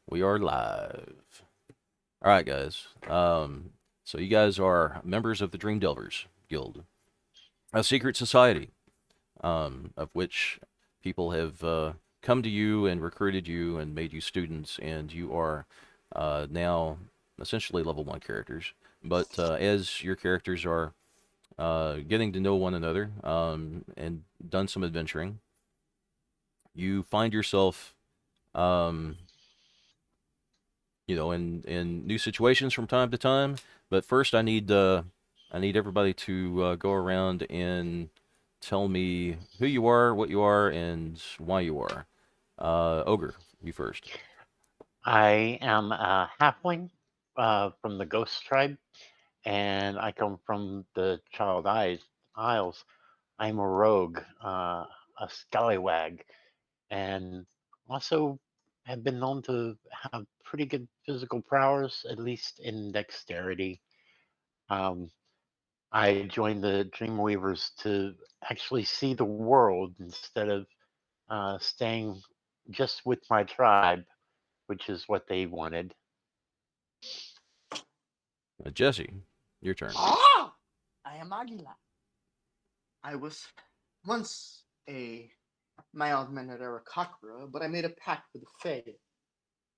We are live. All right, guys. So you guys are members of the Dream Delvers Guild, a secret society, of which people have come to you and recruited you and made you students, and you are now essentially level 1 characters. But as your characters are getting to know one another and done some adventuring, you find yourself um, in new situations from time to time. But first, I need everybody to go around and tell me who you are, what you are, and why you are. Ogre, you first. I am a halfling from the Ghost Tribe, and I come from the Isles. I'm a rogue, a scallywag, and also have been known to have pretty good physical prowess, at least in dexterity. Um, I joined the Dreamweavers to actually see the world instead of staying just with my tribe, which is what they wanted. Jesse, your turn. Ah! I am Aguila. I was once a mild-mannered Arakakra, but I made a pact with the Fae,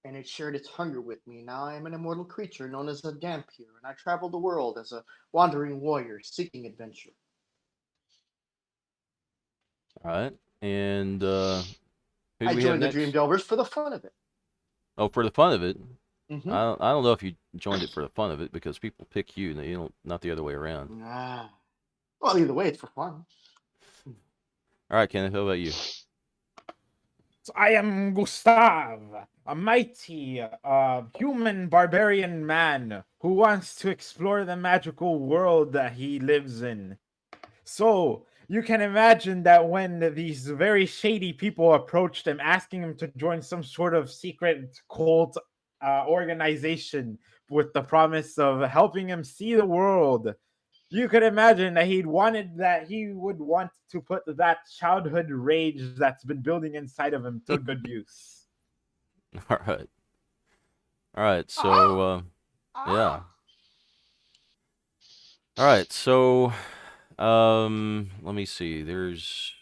and it shared its hunger with me. Now I am an immortal creature known as a Dampier, and I travel the world as a wandering warrior seeking adventure. All right. And who do I we have joined the Dream next? Delvers for the fun of it. Oh, for the fun of it. Mm-hmm. I don't know if you joined it for the fun of it because people pick you, and you don't, not the other way around. Ah. Well, either way, it's for fun. All right, Kenneth, how about you? So I am Gustav, a mighty human barbarian man who wants to explore the magical world that he lives in. So you can imagine that when these very shady people approached him, asking him to join some sort of secret cult organization with the promise of helping him see the world, you could imagine that he would want to put that childhood rage that's been building inside of him to good use. All right. All right. So, Ah! yeah. Ah! All right. So, let me see. There's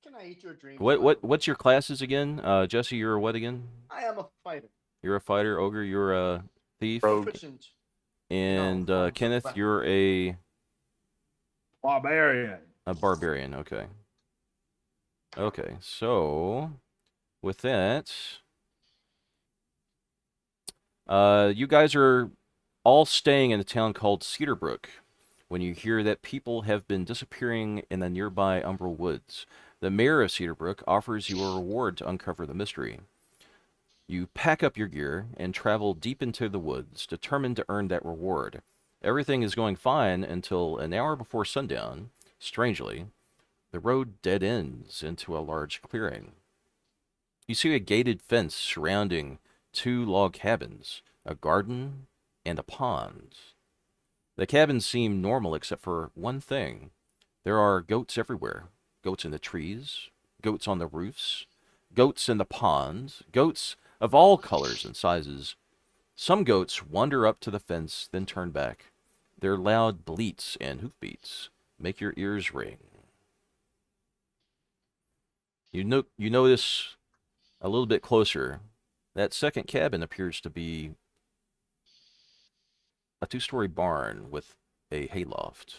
Can I eat your dream what child? what's your classes again? Jesse, you're a what again? I am a fighter, You're a fighter. Ogre, you're a thief. Rogue. proficient in all And forms of Kenneth, battle. you're Barbarian. a barbarian. Okay. Okay. So, with that, you guys are all staying in a town called Cedarbrook when you hear that people have been disappearing in the nearby Umbral Woods. The mayor of Cedarbrook offers you a reward to uncover the mystery. You pack up your gear and travel deep into the woods, determined to earn that reward. Everything is going fine until an hour before sundown. Strangely, the road dead ends into a large clearing. You see a gated fence surrounding 2 log cabins, a garden, and a pond. The cabins seem normal except for one thing. There are goats everywhere. Goats in the trees, goats on the roofs, goats in the ponds, goats of all colors and sizes. Some goats wander up to the fence, then turn back. Their loud bleats and hoofbeats make your ears ring. You notice a little bit closer. That second cabin appears to be a 2-story barn with a hayloft.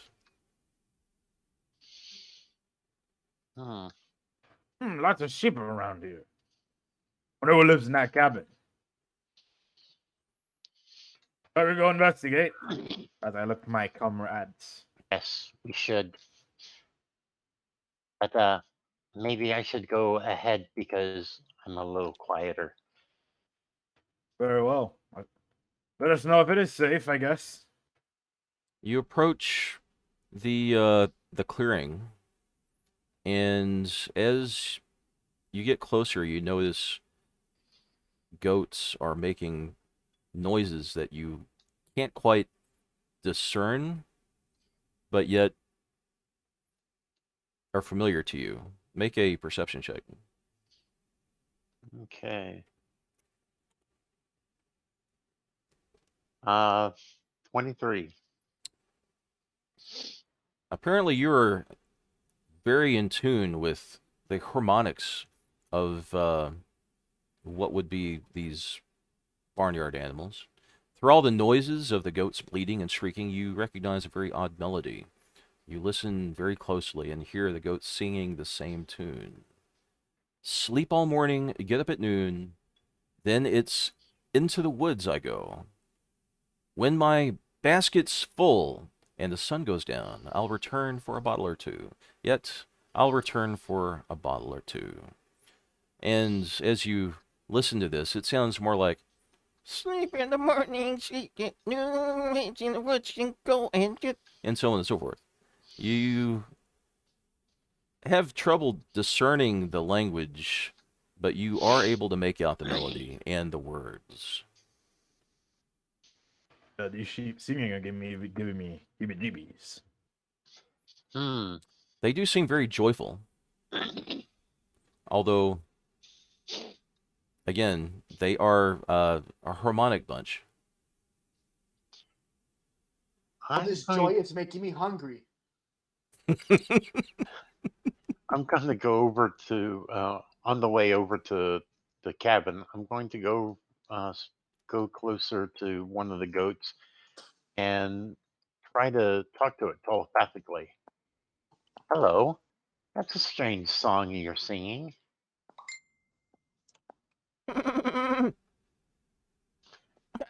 Hmm. Lots of sheep around here. Wonder who lives in that cabin. Better go investigate. As I look to my comrades. Yes, we should. But maybe I should go ahead because I'm a little quieter. Very well. Let us know if it is safe, I guess. You approach the clearing, and as you get closer, you notice goats are making noises that you can't quite discern, but yet are familiar to you. Make a perception check. Okay. 23. Apparently, you're very in tune with the harmonics of what would be these barnyard animals. Through all the noises of the goats bleating and shrieking, you recognize a very odd melody. You listen very closely and hear the goats singing the same tune. Sleep all morning, get up at noon, then it's into the woods I go. When my basket's full and the sun goes down, I'll return for a bottle or two. Yet I'll return for a bottle or two. And as you listen to this, it sounds more like sleep in the morning, sleep at noon, wait in the woods and go and get, and so on and so forth. You have trouble discerning the language, but you are able to make out the melody and the words. These sheep singing are giving me heebie-jeebies. Hmm. They do seem very joyful, although, again, they are a harmonic bunch. All I'm this going, joy is making me hungry. I'm going to go over to, on the way over to the cabin, I'm going to go closer to one of the goats and try to talk to it telepathically. Hello, that's a strange song you're singing.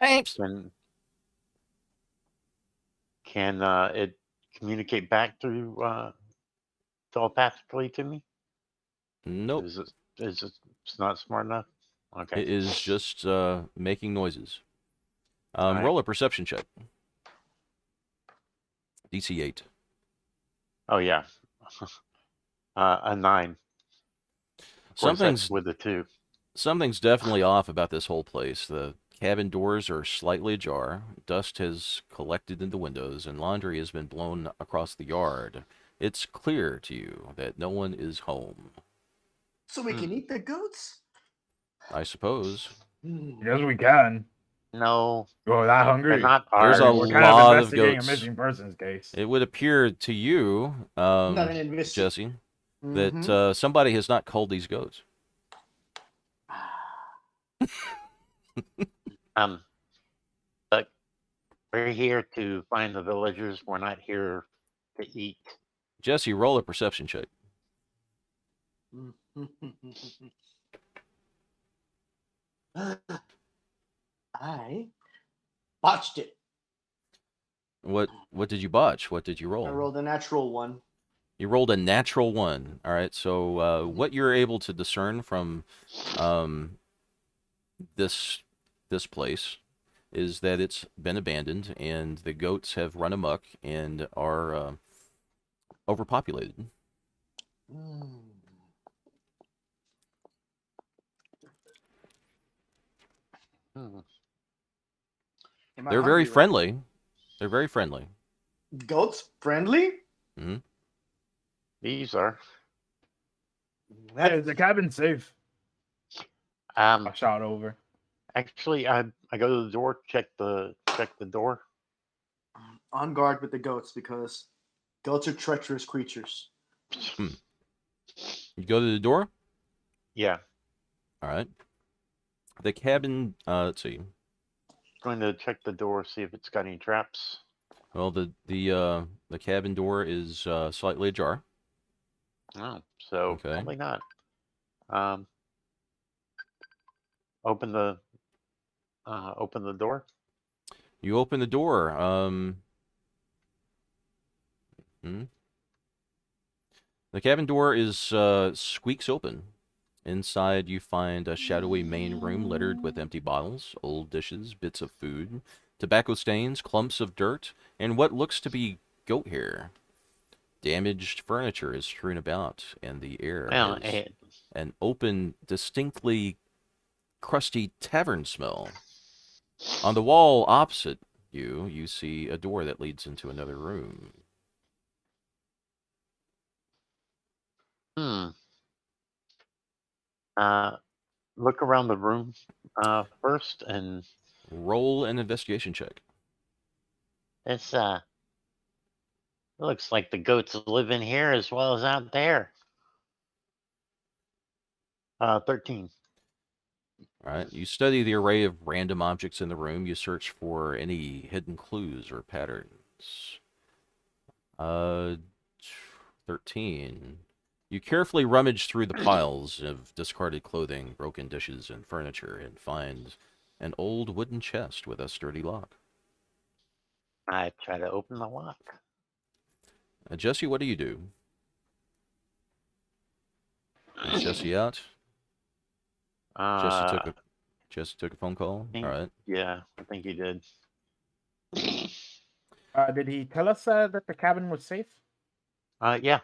Thanks. Can can it communicate back through telepathically to me? Nope. Is it it's not smart enough? Okay. It is just making noises. All right. Roll a perception check. DC 8. Oh yeah. A 9. Of course, that's Something's with the 2. something's definitely off about this whole place. The cabin doors are slightly ajar. Dust has collected in the windows, and laundry has been blown across the yard. It's clear to you that no one is home. So we can Hmm. eat the goats? I suppose. Yes, we can. No, We're that they're hungry. not There's I a mean, we're ours. kind of lot of investigating a goats. missing persons case. It would appear to you, Not an investigation. Jesse, that Mm-hmm. somebody has not culled these goats. Um, but we're here to find the villagers. We're not here to eat. Jesse, roll a perception check. I botched it. What did you botch? What did you I roll? rolled a natural one. You rolled a natural one. All right. So what you're able to discern from um, this this place is that it's been abandoned and the goats have run amok and are overpopulated. Mm. Hmm. Am I They're very hungry, right? friendly. They're very friendly. Goats friendly? Hmm. These are. Hey, is the cabin safe? Um, I'll shout over. actually, I go to the door, check the door. On guard with the goats because goats are treacherous creatures. Hmm. You go to the door. Yeah, All right. The cabin. Let's see. going to check the door, see if it's got any traps. Well, the cabin door is slightly ajar. Oh, so Okay. probably not. Um, open the open the door. You open the door. Hmm. The cabin door is squeaks open. Inside, you find a shadowy main room littered with empty bottles, old dishes, bits of food, tobacco stains, clumps of dirt, and what looks to be goat hair. Damaged furniture is strewn about, and the air Well, has an open, distinctly crusty tavern smell. On the wall opposite you, you see a door that leads into another room. hmm. Uh, look around the room first, and Roll an investigation check. it's it looks like the goats live in here as well as out there. 13. All right. You study the array of random objects in the room. You search for any hidden clues or patterns. Uh, 13. You carefully rummage through the piles of discarded clothing, broken dishes, and furniture and find an old wooden chest with a sturdy lock. I try to open the lock. Jesse, what do you do? Is Jesse out? Jesse Uh, took a phone call. think, All right. yeah, I think he did. Did he tell us that the cabin was safe? Yeah.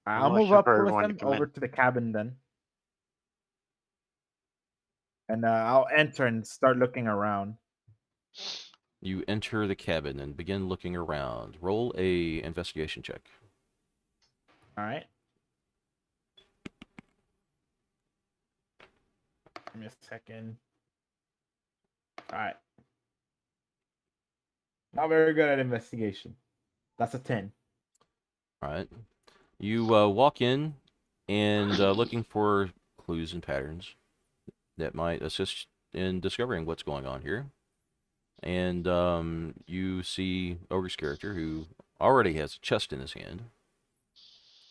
I'll Unless move you're up for with everyone to him come over in. to the cabin then. And I'll enter and start looking around. You enter the cabin and begin looking around. Roll a investigation check. All right. Give me a second. All right. Not very good at investigation. That's a 10. All right. You walk in and looking for clues and patterns that might assist in discovering what's going on here. And you see Ogre's character, who already has a chest in his hand.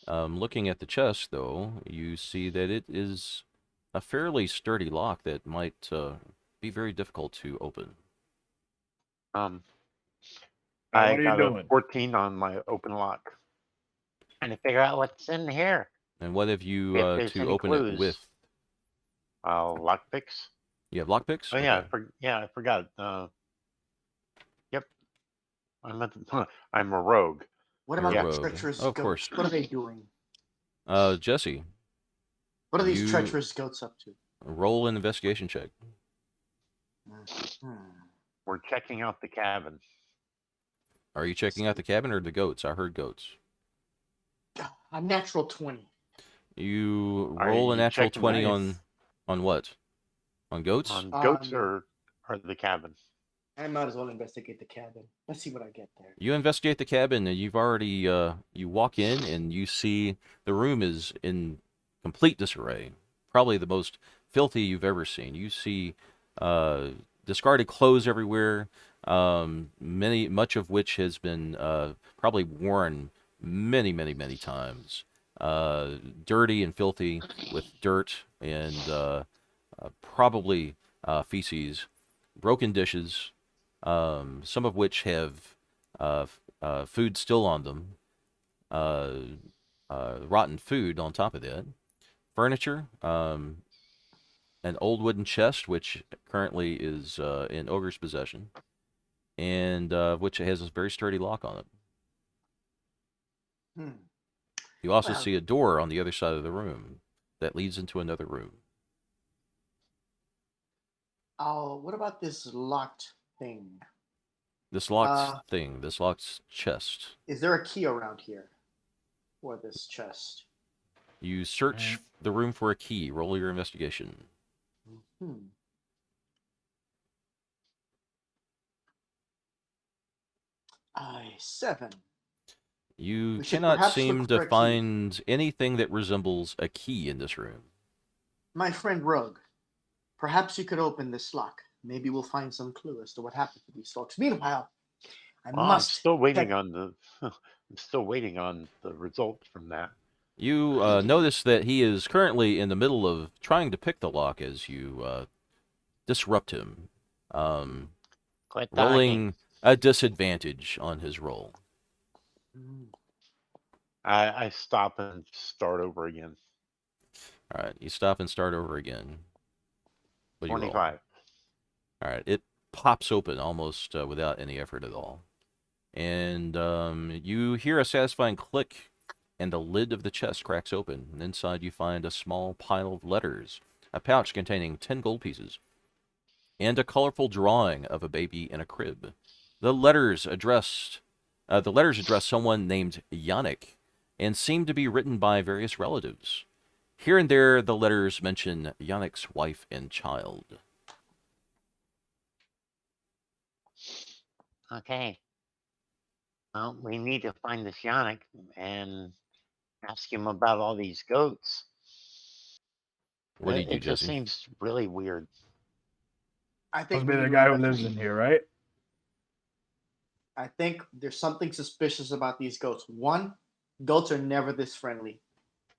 Looking at the chest, though, you see that it is a fairly sturdy lock that might be very difficult to open. Um, Now, I what are you got a doing? 14 on my open lock. Trying to figure out what's in here. And what have you If there's to any open it clues. with? Lockpicks. You have lockpicks? Oh yeah, Okay. I forgot. Yep. I'm a rogue. What You're a about Yeah. the rogue. treacherous Of goats? course. What are they doing? Jesse, What are these you treacherous goats up to? roll an investigation check. Hmm. We're checking out the cabin. Are you checking out the cabin or the goats? I heard goats. A natural 20. You Are roll a you natural checking 20 Nice. on what? On goats? on goats Um, or the cabin? I might as well investigate the cabin. Let's see what I get there. You investigate the cabin and you've already you walk in and you see the room is in complete disarray. Probably the most filthy you've ever seen. You see discarded clothes everywhere, much of which has been probably worn many times. Dirty and filthy with dirt and probably feces, broken dishes, some of which have food still on them, uh, rotten food on top of that, furniture, an old wooden chest, which currently is in Ogre's possession, and which has a very sturdy lock on it. Hmm. You also Well, see a door on the other side of the room that leads into another room. what about this locked thing? This Uh, locked chest. is there a key around here for this chest? You search the room for a key. Roll your investigation. Hmm. I 7. You We should cannot perhaps seem look to for a key. find anything that resembles a key in this room. My friend Rogue, perhaps you could open this lock. Maybe we'll find some clue as to what happened to these folks. Meanwhile, I Well, I'm must still waiting check. on the. I'm still waiting on the results from that. You notice that he is currently in the middle of trying to pick the lock as you disrupt him, um, Quit talking. rolling a disadvantage on his roll. Hmm. I stop and start over again. All right, you stop and start over again. What do you roll? 25. All right, it pops open almost without any effort at all. And you hear a satisfying click, and the lid of the chest cracks open. And inside you find a small pile of letters, a pouch containing 10 gold pieces, and a colorful drawing of a baby in a crib. The letters address someone named Yannick, and seem to be written by various relatives. Here and there, the letters mention Yannick's wife and child. Okay. Well, we need to find this Yannick and ask him about all these goats. What do you do, It just Jesse? seems really weird. I Must think be we the need to guy who lives in investigate. here, right? I think there's something suspicious about these goats. One, goats are never this friendly.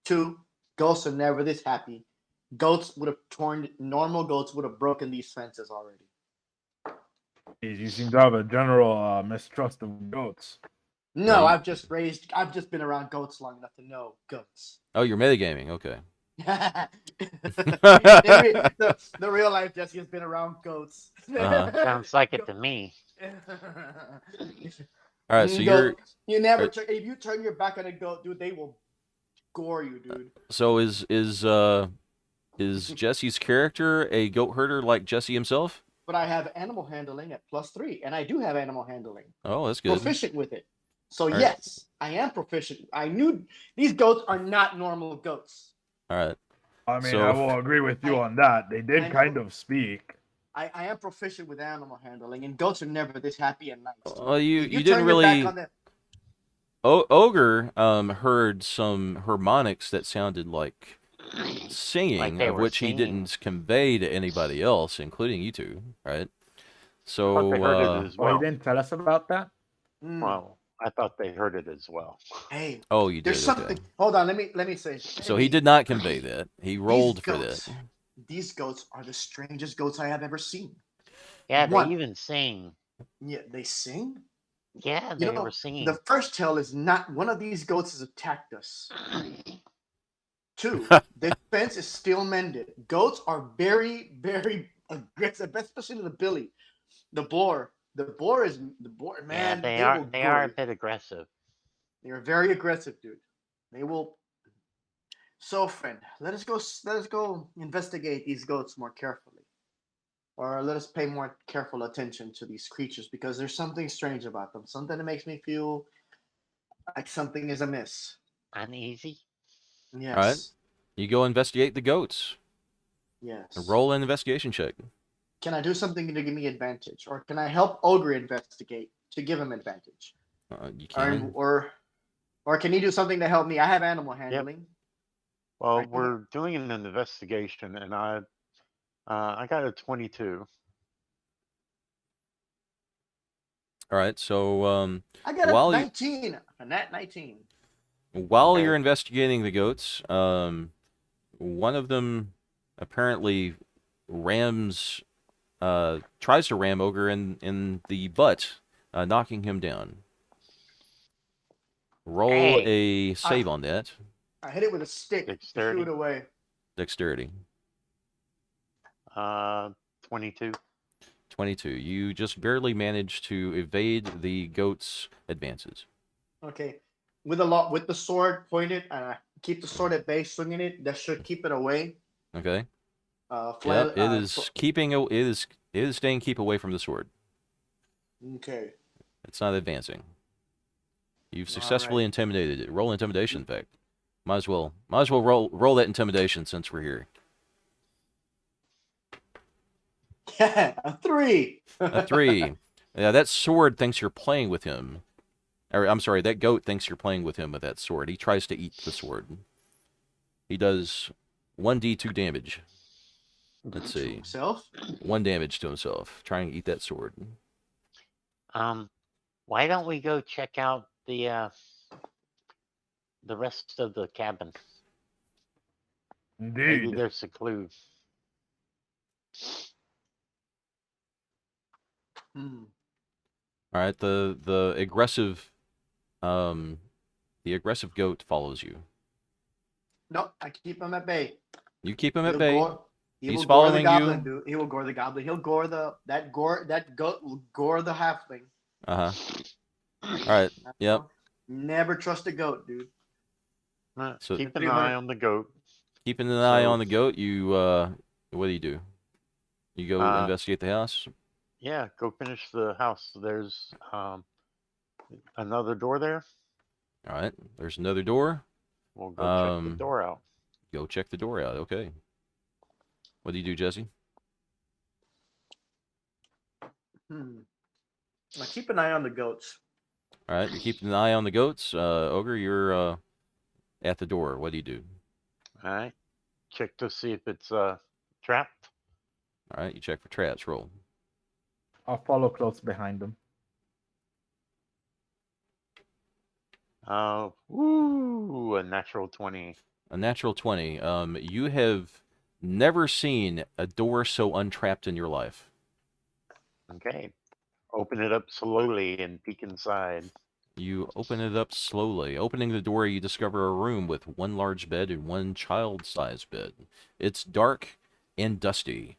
Two, goats are never this happy. Normal goats would have broken these fences already. Jeez, you seem to have a general mistrust of goats. No, you- I've just been around goats long enough to know goats. Oh, you're metagaming. Okay. The real life Jesse has been around goats. Uh-huh. Sounds like it to me. All right, so You never are- if you turn your back on a goat, dude, they will gore you, dude. so is Jesse's character a goat herder like Jesse himself? But I have animal handling at +3, and I do have animal handling. Oh, that's good. Proficient with it. So right. yes, I am proficient. I knew these goats are not normal goats. All right. I mean, So- I will agree with you on that. They I did know. kind of speak. I am proficient with animal handling, and goats are never this happy and nice. Well, you If didn't turn your back really. on them- Ogre heard some harmonics that sounded like Like singing, they of were which he singing. didn't convey to anybody else, including you two, right? So, I thought they heard it as Well, well. he didn't tell us about that. Mm, Well, I thought they heard it as well. hey, oh, you did, there's something. okay. Hold on, let me say. So he did not convey that. He rolled for that. These goats are the strangest goats I have ever seen. Yeah, One. they even sing. Yeah, they sing. Yeah, they were singing. The first tale is not one of these goats has attacked us. Two, the fence is still mended. Goats are very, very aggressive, especially the billy. The boar. The boar, man. Yeah, will they gore are a you. bit aggressive. They are very aggressive, dude. They will. So, friend, let us go investigate these goats more carefully, or let us pay more careful attention to these creatures because there's something strange about them. Something that makes me feel like something is amiss. Uneasy. Yes. All right. You go investigate the goats. Yes. Roll an investigation check. Can I do something to give me advantage, or can I help Ogre investigate to give him advantage? You can. Or can he do something to help me? I have animal handling. Well, Right. we're doing an investigation, and I got a 22. All right. So I got While a you- 19. A nat 19. while Okay. you're investigating the goats, one of them apparently tries to ram Ogre in the butt, knocking him down. Roll Hey. a save on that. I hit it with a stick to Dexterity. shoot it away. Dexterity. 22. 22. You just barely manage to evade the goat's advances. Okay. With the sword pointed, and I keep the sword at bay, swinging it. That should keep it away. Okay. Flail, Yep. It is staying keep away from the sword. Okay. It's not advancing. You've All successfully right. intimidated it. Roll intimidation, in fact. Might as well roll that intimidation since we're here. A 3. A 3. Yeah, that sword thinks you're playing with him. Or, I'm sorry, that goat thinks you're playing with him with that sword. He tries to eat the sword. He does 1d2 damage. Let's To see. himself. 1 damage to himself, trying to eat that sword. Why don't we go check out the rest of the cabin? Maybe Indeed. there's a clue. Hmm. All right, the aggressive goat follows you. No, I keep him at bay. You keep him at He'll bay. gore- he He's will gore the following goblin, you. dude. He will gore the goblin. He'll gore that goat will gore the halfling. Uh-huh. All right. Yep. Never trust a goat, dude. So- Keep an 300. eye on the goat. Keeping an eye So- on the goat, you what do? You go investigate the house? Yeah, go finish the house. There's another door there. All right. There's another door. We'll go check the Um, door out. Go check the door out. Okay. What do you do, Jesse? Now keep an eye on the goats. All right, you're keeping an eye on the goats. Ogre, you're at the door. What do you do? All right. Check to see if it's trapped. All right, you check for traps. Roll. I'll follow close behind them. Woo! A natural 20. A natural 20. You have never seen a door so untrapped in your life. Okay. Open it up slowly and peek inside. You open it up slowly. Opening the door, you discover a room with one large bed and one child-sized bed. It's dark and dusty,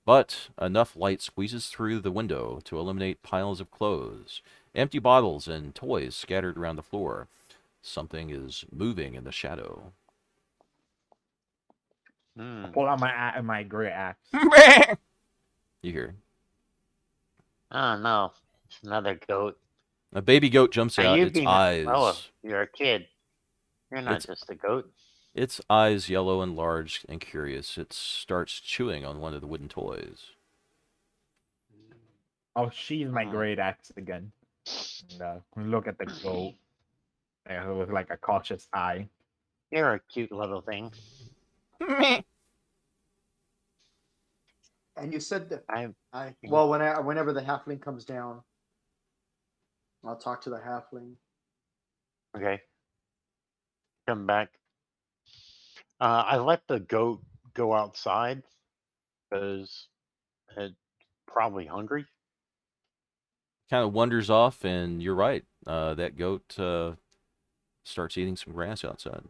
but enough light squeezes through the window to illuminate piles of clothes, empty bottles, and toys scattered around the floor. Something is moving in the shadow. Hmm. Pull out my great axe. You hear. Oh no, it's another goat. A baby goat jumps Are out, you its being? Oh, eyes. you're a kid. You're not It's just a goat. its eyes yellow and large and curious. It starts chewing on one of the wooden toys. I'll sheathe my Hmm. great axe again. And look at the goat with like a cautious eye. You're a cute little thing. And you said that I well, whenever the halfling comes down, I'll talk to the halfling. okay. Come back. I let the goat go outside because it's probably hungry. Kind of wanders off, and you're right. That goat starts eating some grass outside.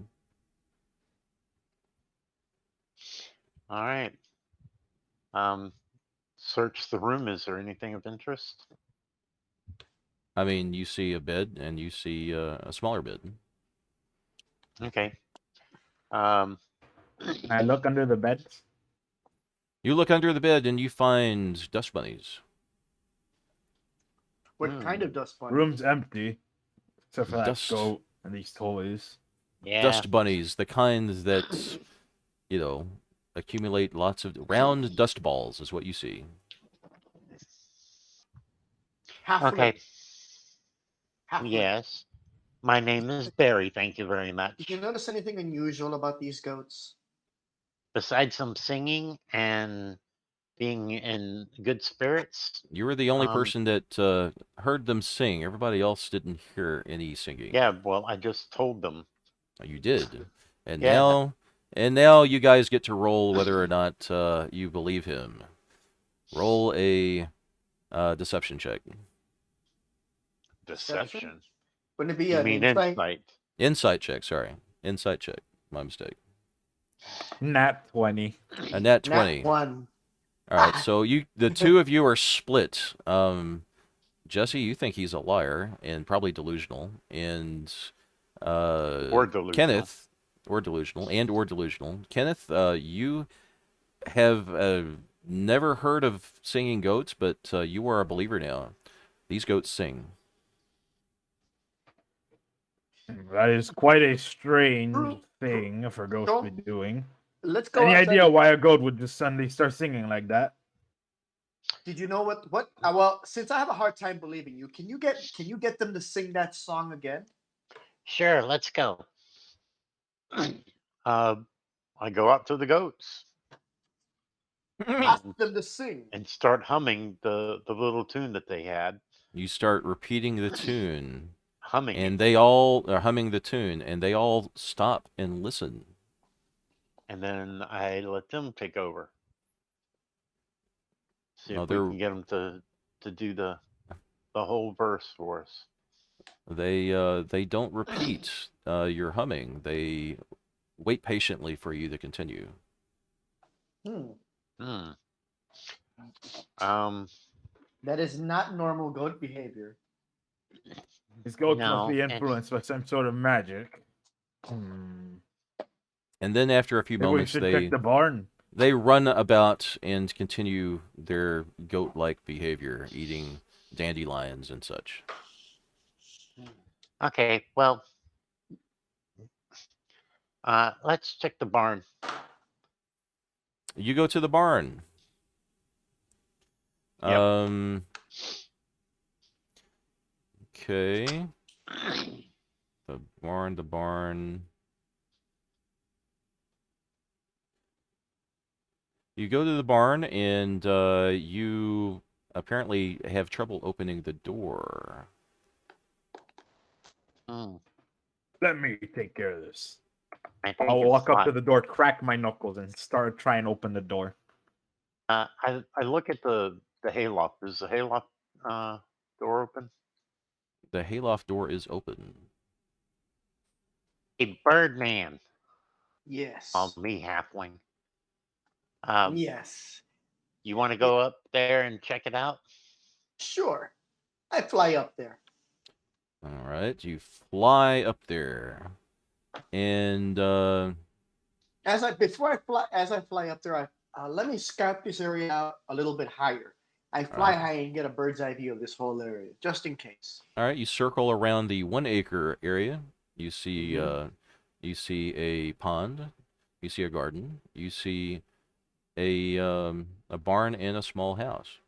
All right. Search the room. Is there anything of interest? I mean, you see a bed, and you see a smaller bed. Okay. Um, I look under the beds. You look under the bed, and you find dust bunnies. What kind of dust bunny? Room's empty, except for that Dust goat and these toys. yeah. dust bunnies, the kind that accumulate lots of round dust balls, is what you see. Halfling. Okay. Halfling. Yes. My name is Barry. Thank you very much. Did you notice anything unusual about these goats? Besides some singing and being in good spirits. You were the only person that heard them sing. Everybody else didn't hear any singing. Yeah, well, I just told them. You did. And Yeah. now you guys get to roll whether or not you believe him. Roll a deception check. Deception. Wouldn't it be You an mean insight? insight? Insight check, sorry. Insight check. My mistake. Nat 20. A nat 20. Nat 1. All right, so the two of you are split. Jesse, you think he's a liar and probably delusional, and Or delusional. Kenneth, or delusional. Kenneth, you have never heard of singing goats, but you are a believer now. These goats sing. That is quite a strange thing for ghosts to be doing. Let's go. Any outside idea the- why a goat would just suddenly start singing like that? Did you know what? Well, since I have a hard time believing you, can you get them to sing that song again? Sure, let's go. I go out to the goats Ask them to sing. and start humming the little tune that they had. You start repeating the tune, Humming. and they all are humming the tune, and they all stop and listen. And then I let them take over. See No, if we can get them to do the whole verse for us. They don't repeat your humming. They wait patiently for you to continue. That is not normal goat behavior. These goats No, must be influenced by some sort of magic. And then after a few Maybe we moments, should check the barn. they run about and continue their goat-like behavior, eating dandelions and such. Okay, well, Let's check the barn. You go to the barn. Yep. Okay. The barn. You go to the barn, and you apparently have trouble opening the door. Hmm. Let me take care of this. I think I'll it's walk up to locked. the door, crack my knuckles, and start try and open the door. I look at the hayloft. Is the hayloft door open? The hayloft door is open. A Birdman. Call Yes. me halfling. Um, Yes. you want to It, go up there and check it out? sure. I fly up there. All right, you fly up there, and As I fly up there, let me scout this area out a little bit higher. I all fly right, high and get a bird's eye view of this whole area, just in case. all right. You circle around the 1 acre area. You see, Hmm. you see a pond. You see a garden. You see a barn and a small house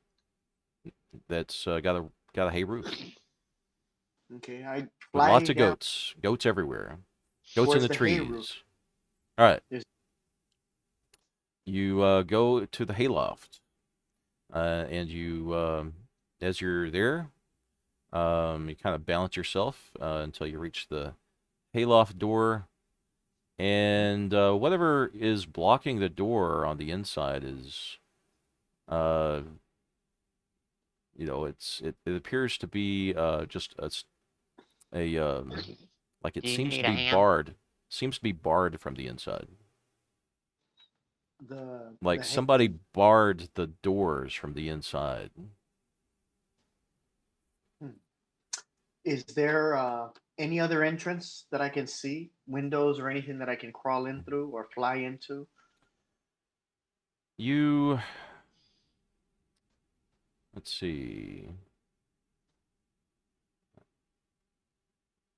that's got a hay roof Okay, I with lots fly of down goats everywhere, goats in towards the the hay roof. trees. All right, There's, you go to the hayloft, and as you're there, you kind of balance yourself until you reach the hayloft door, and whatever is blocking the door on the inside is, uh, it appears to be just a like it Do you seems to need a be hand? barred from the inside. the Like hay, somebody barred the doors from the inside. hmm. Is there any other entrance that I can see? Windows or anything that I can crawl in through or fly into? You let's see.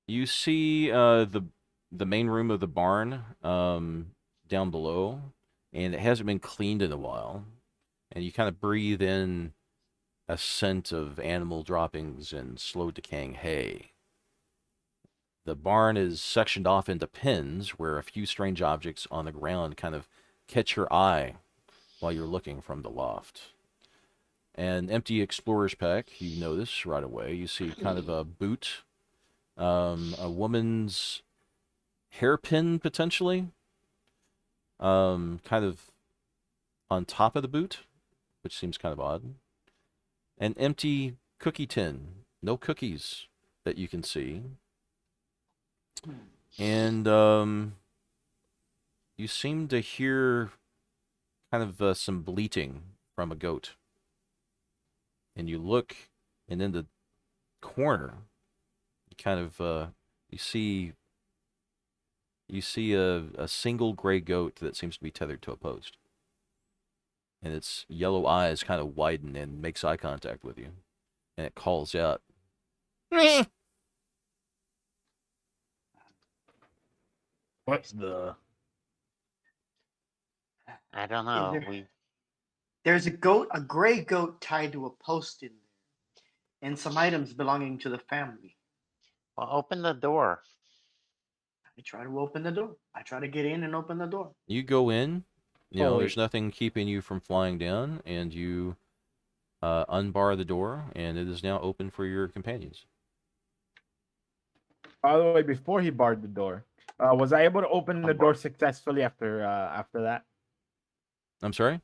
You see the main room of the barn down below, and it hasn't been cleaned in a while. And you kind of breathe in a scent of animal droppings and slow decaying hay. The barn is sectioned off into pens where a few strange objects on the ground kind of catch your eye while you're looking from the loft. An empty explorer's pack, you notice right away. You see kind of a boot, a woman's hairpin potentially, kind of on top of the boot, which seems kind of odd. An empty cookie tin, no cookies that you can see. And you seem to hear kind of some bleating from a goat. And you look, and in the corner, you kind of you see a single gray goat that seems to be tethered to a post, and its yellow eyes kind of widen and makes eye contact with you, and it calls out, "Meh." What's the? I don't Is know. there? We There's a gray goat tied to a post in there, and some items belonging to the family. well open the door. I try to open the door. I try to get in and open the door. You go in, Oh there's wait. nothing keeping you from flying down, and you unbar the door, and it is now open for your companions. By the way, before he barred the door, was I able to open the door successfully after that? I'm sorry?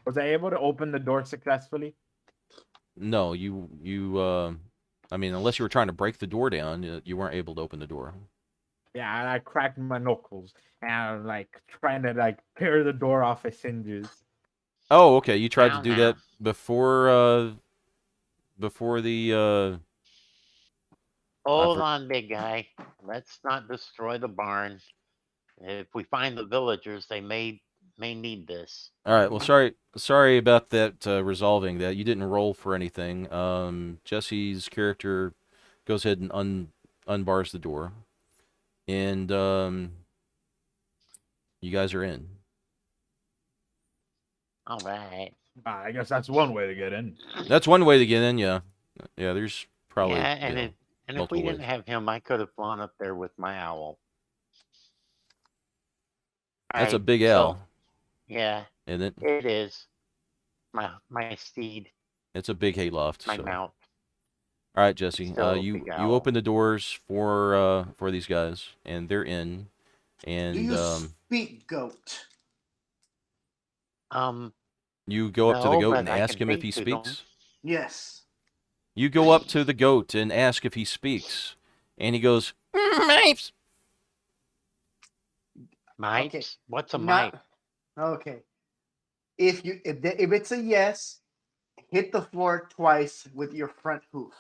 Was I able to open the door successfully? No, I mean, unless you were trying to break the door down, you weren't able to open the door. Yeah, and I cracked my knuckles and I'm like trying to like tear the door off its hinges. Oh, okay. You tried to Down do now. that before the I Hold for, on, big guy. Let's not destroy the barn. If we find the villagers, they may need this. All right. Well, sorry about that resolving that. You didn't roll for anything. Jesse's character goes ahead and unbars the door, and You guys are in. All right. I guess that's one way to get in. That's one way to get in. Yeah. Yeah. There's probably Yeah, and if we multiple didn't ways. have him, I could have gone up there with my owl. All That's a right. big So L, yeah, isn't it? it is my steed, It's a big hayloft. my So, mount. all right, Jesse. Still a big You owl. open the doors for these guys, and they're in. Do And you speak goat? you go up to the No, goat and but I ask can him if think he to them. speaks. Yes. You go up to the goat and ask if he speaks, and he goes, "Mipes." Mipes? Okay. What's a mipe? Not okay. If it's a yes, hit the floor twice with your front hoof.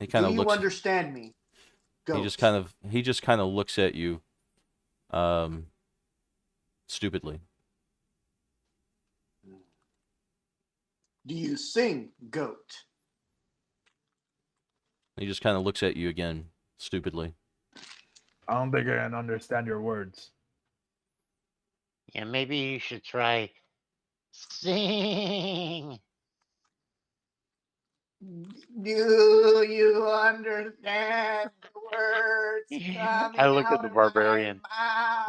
He Do kind of you looks. understand me? He Goat. just kind of looks at you, um, stupidly. Do you sing goat? He just kind of looks at you again, stupidly. I don't think I can understand your words. Yeah, maybe you should try sing. Do you understand the words I coming look at out the of my barbarian.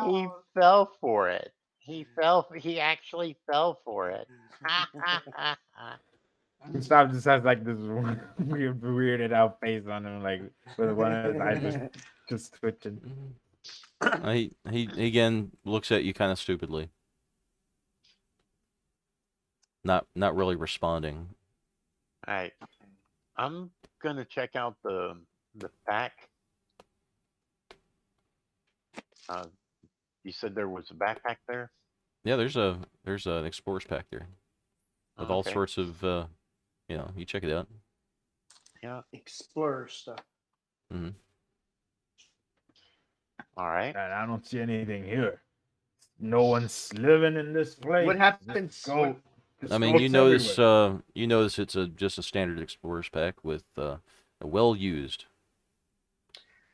He mouth? fell for it. He actually fell for it. Gustav just has like this weirded out face on him, like with one of his eyes just twitching. He again looks at you kind of stupidly. Not really responding. Alright. I'm gonna check out the pack. You said there was a backpack there? Yeah, there's an explorer's pack there with all Okay. sorts of you check it out. Yeah. Explorer stuff. Hmm. All right. And I don't see anything here. No one's living in this place. What happens? Go. I mean, Everywhere. you notice it's just a standard explorer's pack with a well used.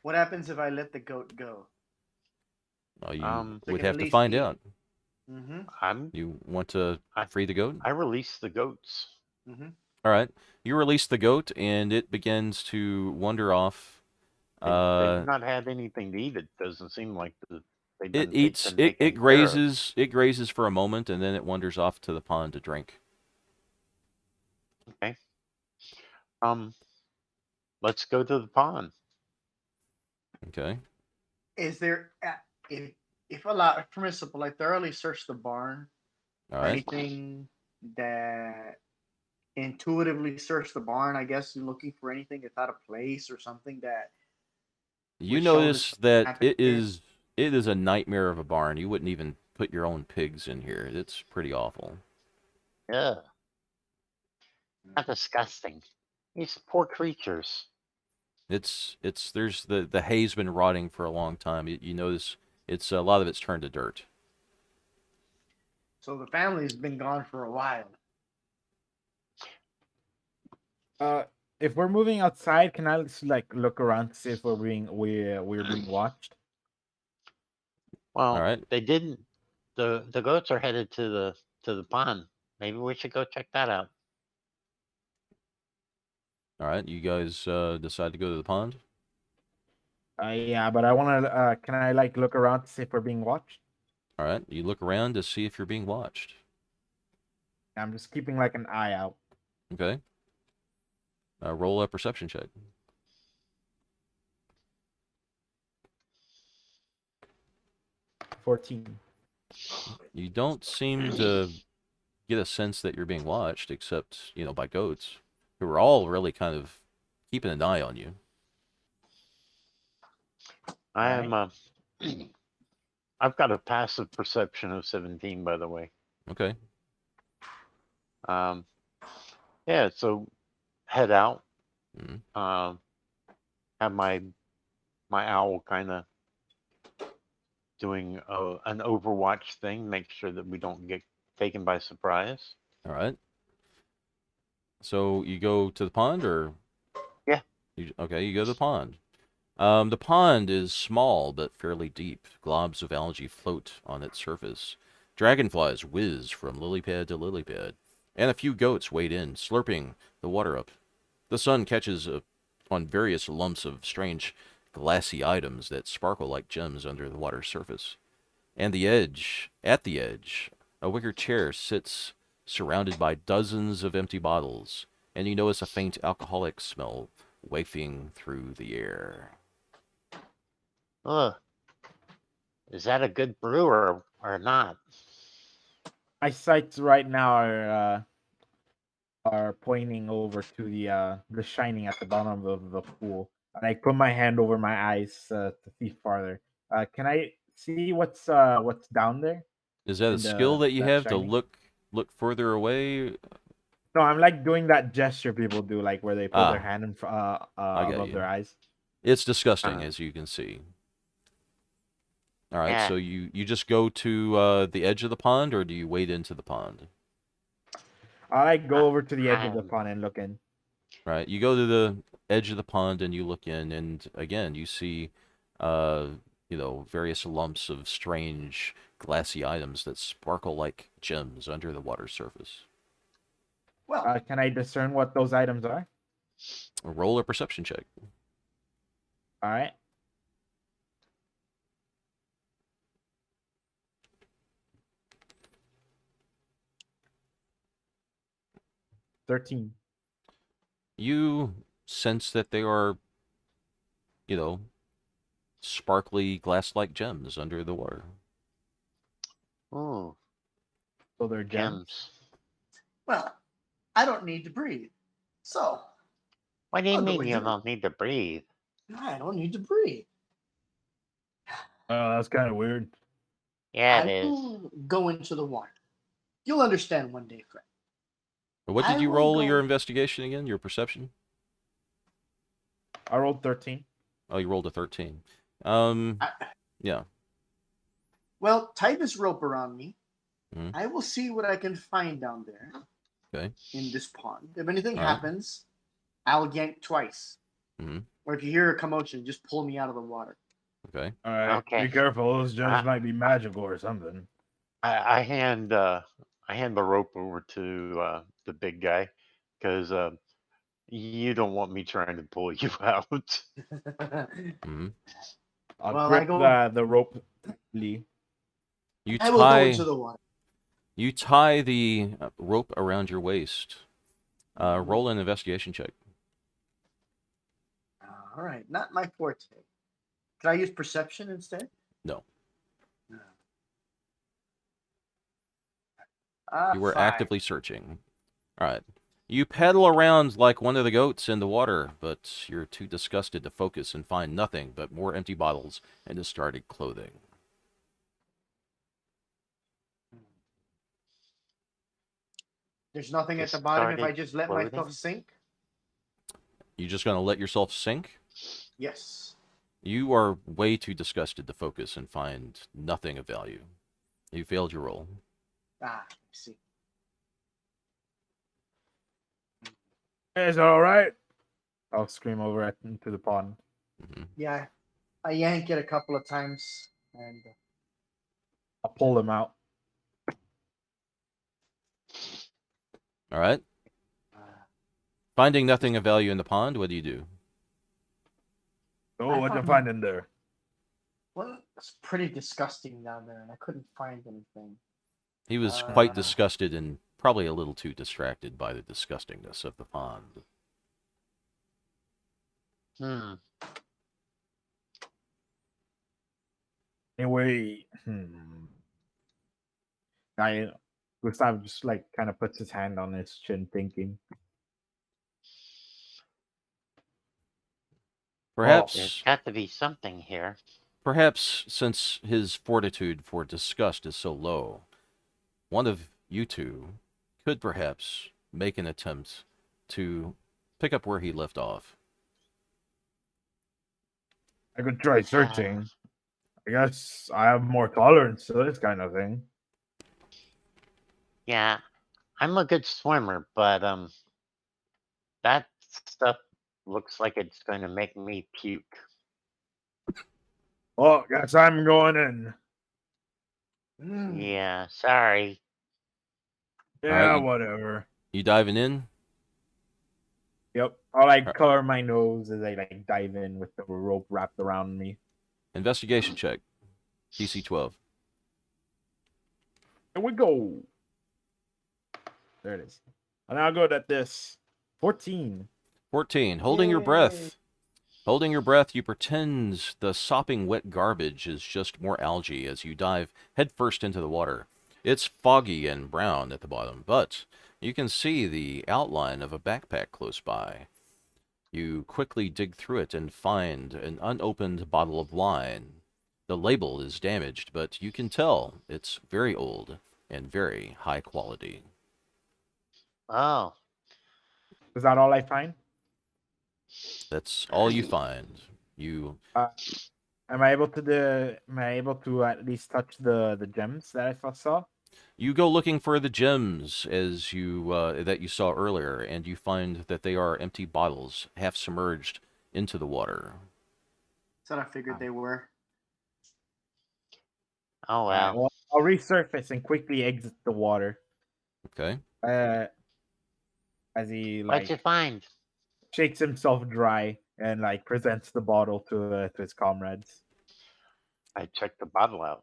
What happens if I let the goat go? You They would can have at to least find eat out. it. Mm-hmm. You want to I- free the goat? I released the goats. Mm-hmm. All right. You release the goat, and it begins to wander off. They've not had anything to eat. It doesn't seem like they've It been eats. taken It care of. grazes. It grazes for a moment, and then it wanders off to the pond to drink. Okay. Let's go to the pond. Okay. Is there if allowed, if permissible, I thoroughly search the barn All for right. anything that intuitively search the barn? I guess looking for anything that's out of place or something that You would show notice this that happened here. it is a nightmare of a barn. You wouldn't even put your own pigs in here. It's pretty awful. Yeah. How disgusting. These poor creatures. It's there's the hay's been rotting for a long time. You notice it's a lot of it's turned to dirt. So the family's been gone for a while. If we're moving outside, can I just, like look around to see if we're being watched? Well, All right. they didn't. The goats are headed to the pond. Maybe we should go check that out. All right. You guys decide to go to the pond. Yeah, but I want to. Can I like look around to see if we're being watched? All right. You look around to see if you're being watched. I'm just keeping like an eye out. Okay. Roll a perception check. 14. You don't seem to get a sense that you're being watched, except by goats, who are all really kind of keeping an eye on you. I am. I've got a passive perception of 17, by the way. Okay. Yeah. So head out. Mhm. Have my owl kind of doing an Overwatch thing. Make sure that we don't get taken by surprise. All right. So you go to the pond, or Yeah. okay, you go to the pond. The pond is small but fairly deep. Globs of algae float on its surface. Dragonflies whiz from lily pad to lily pad, and a few goats wade in, slurping the water up. The sun catches on various lumps of strange glassy items that sparkle like gems under the water's surface. At the edge, a wicker chair sits surrounded by dozens of empty bottles, and you notice a faint alcoholic smell wafting through the air. Ugh, is that a good brew or not? My sights right now are pointing over to the shining at the bottom of the pool, and I put my hand over my eyes to see farther. Can I see what's down there Is that a in skill the that you that have to shining? look further away? No, I'm like doing that gesture people do, like where they put their Ah, hand in I got above you. their eyes. It's disgusting, Uh, as you can see. All right, yeah. so you just go to the edge of the pond, or do you wade into the pond? I like I, go over to the edge of the I'm pond and look in. Right, you go to the edge of the pond and you look in, and again you see, uh, various lumps of strange glassy items that sparkle like gems under the water's surface. Well, Can I discern what those items are? Roll a perception check. All right. 13. You sense that they are, you know, sparkly glass-like gems under the water. ooh, So they're gems. gems. well, I don't need to breathe. So, What do you I'll go mean you into it. don't need to breathe? I don't need to breathe. Oh, that's kind of weird. Yeah, it I is. will go into the water. You'll understand one day, friend. What did I you will roll your go. investigation again? Your perception? I rolled 13. Oh, you rolled a 13. Um, I, yeah. well, tie this rope around me. Hmm. I will see what I can find down there Okay. in this pond. If anything All right. happens, I'll yank twice. Hmm. Or if you hear a commotion, just pull me out of the water. Okay. All right. Okay. Be careful. Those gems I might be magical or something. I hand the rope over to the big guy because you don't want me trying to pull you out. Hmm. I'll well, grip the rope tightly. You I will go tie into the water. you tie the rope around your waist. Roll an investigation check. All right, not my forte. Can I use perception instead? No. Ah, You were 5. actively searching. All right. You paddle around like one of the goats in the water, but you're too disgusted to focus and find nothing but more empty bottles and discarded clothing. There's nothing at the bottom if I Discarded just let myself clothing. sink? You just gonna let yourself sink? Yes. You are way too disgusted to focus and find nothing of value. You failed your roll. Ah, I see. Is it all right? I'll scream over into the pond. Hmm. Yeah, I yank it a couple of times, and I'll pull them out. All right. uh, Finding nothing of value in the pond, what do you do? Oh, I what you found find in there? well, it's pretty disgusting down there, and I couldn't find anything. He was quite Uh, disgusted and probably a little too distracted by the disgustingness of the pond. Hmm. Anyway, I Gustav just like kind of puts his hand on his chin, thinking. Well, There's Perhaps, got to be something here. perhaps since his fortitude for disgust is so low, one of you two could perhaps make an attempt to pick up where he left off. I could try searching. I guess I have more tolerance to this kind of thing. Yeah, I'm a good swimmer, but that stuff looks like it's going to make me puke. Oh, guess I'm going in. Yeah, sorry. All right, Yeah, whatever. you diving in? Yep. I'll Uh, like cover my nose as I like dive in with the rope wrapped around me. Investigation check. DC 12. Here we go. There it is. And I'll go at this. 14. 14. Holding your Yay. breath. Holding your breath, you pretend the sopping wet garbage is just more algae as you dive headfirst into the water. It's foggy and brown at the bottom, but you can see the outline of a backpack close by. You quickly dig through it and find an unopened bottle of wine. The label is damaged, but you can tell it's very old and very high quality. Oh, Is that all I find? That's all you find. You Uh, am I able to at least touch the gems that I saw? You go looking for the gems as you that you saw earlier, and you find that they are empty bottles, half submerged into the water. That's what I figured they were. oh All right. well. Well, I'll resurface and quickly exit the water. Okay. Uh, as he What'd you like find? shakes himself dry and like presents the bottle to his comrades. I checked the bottle out.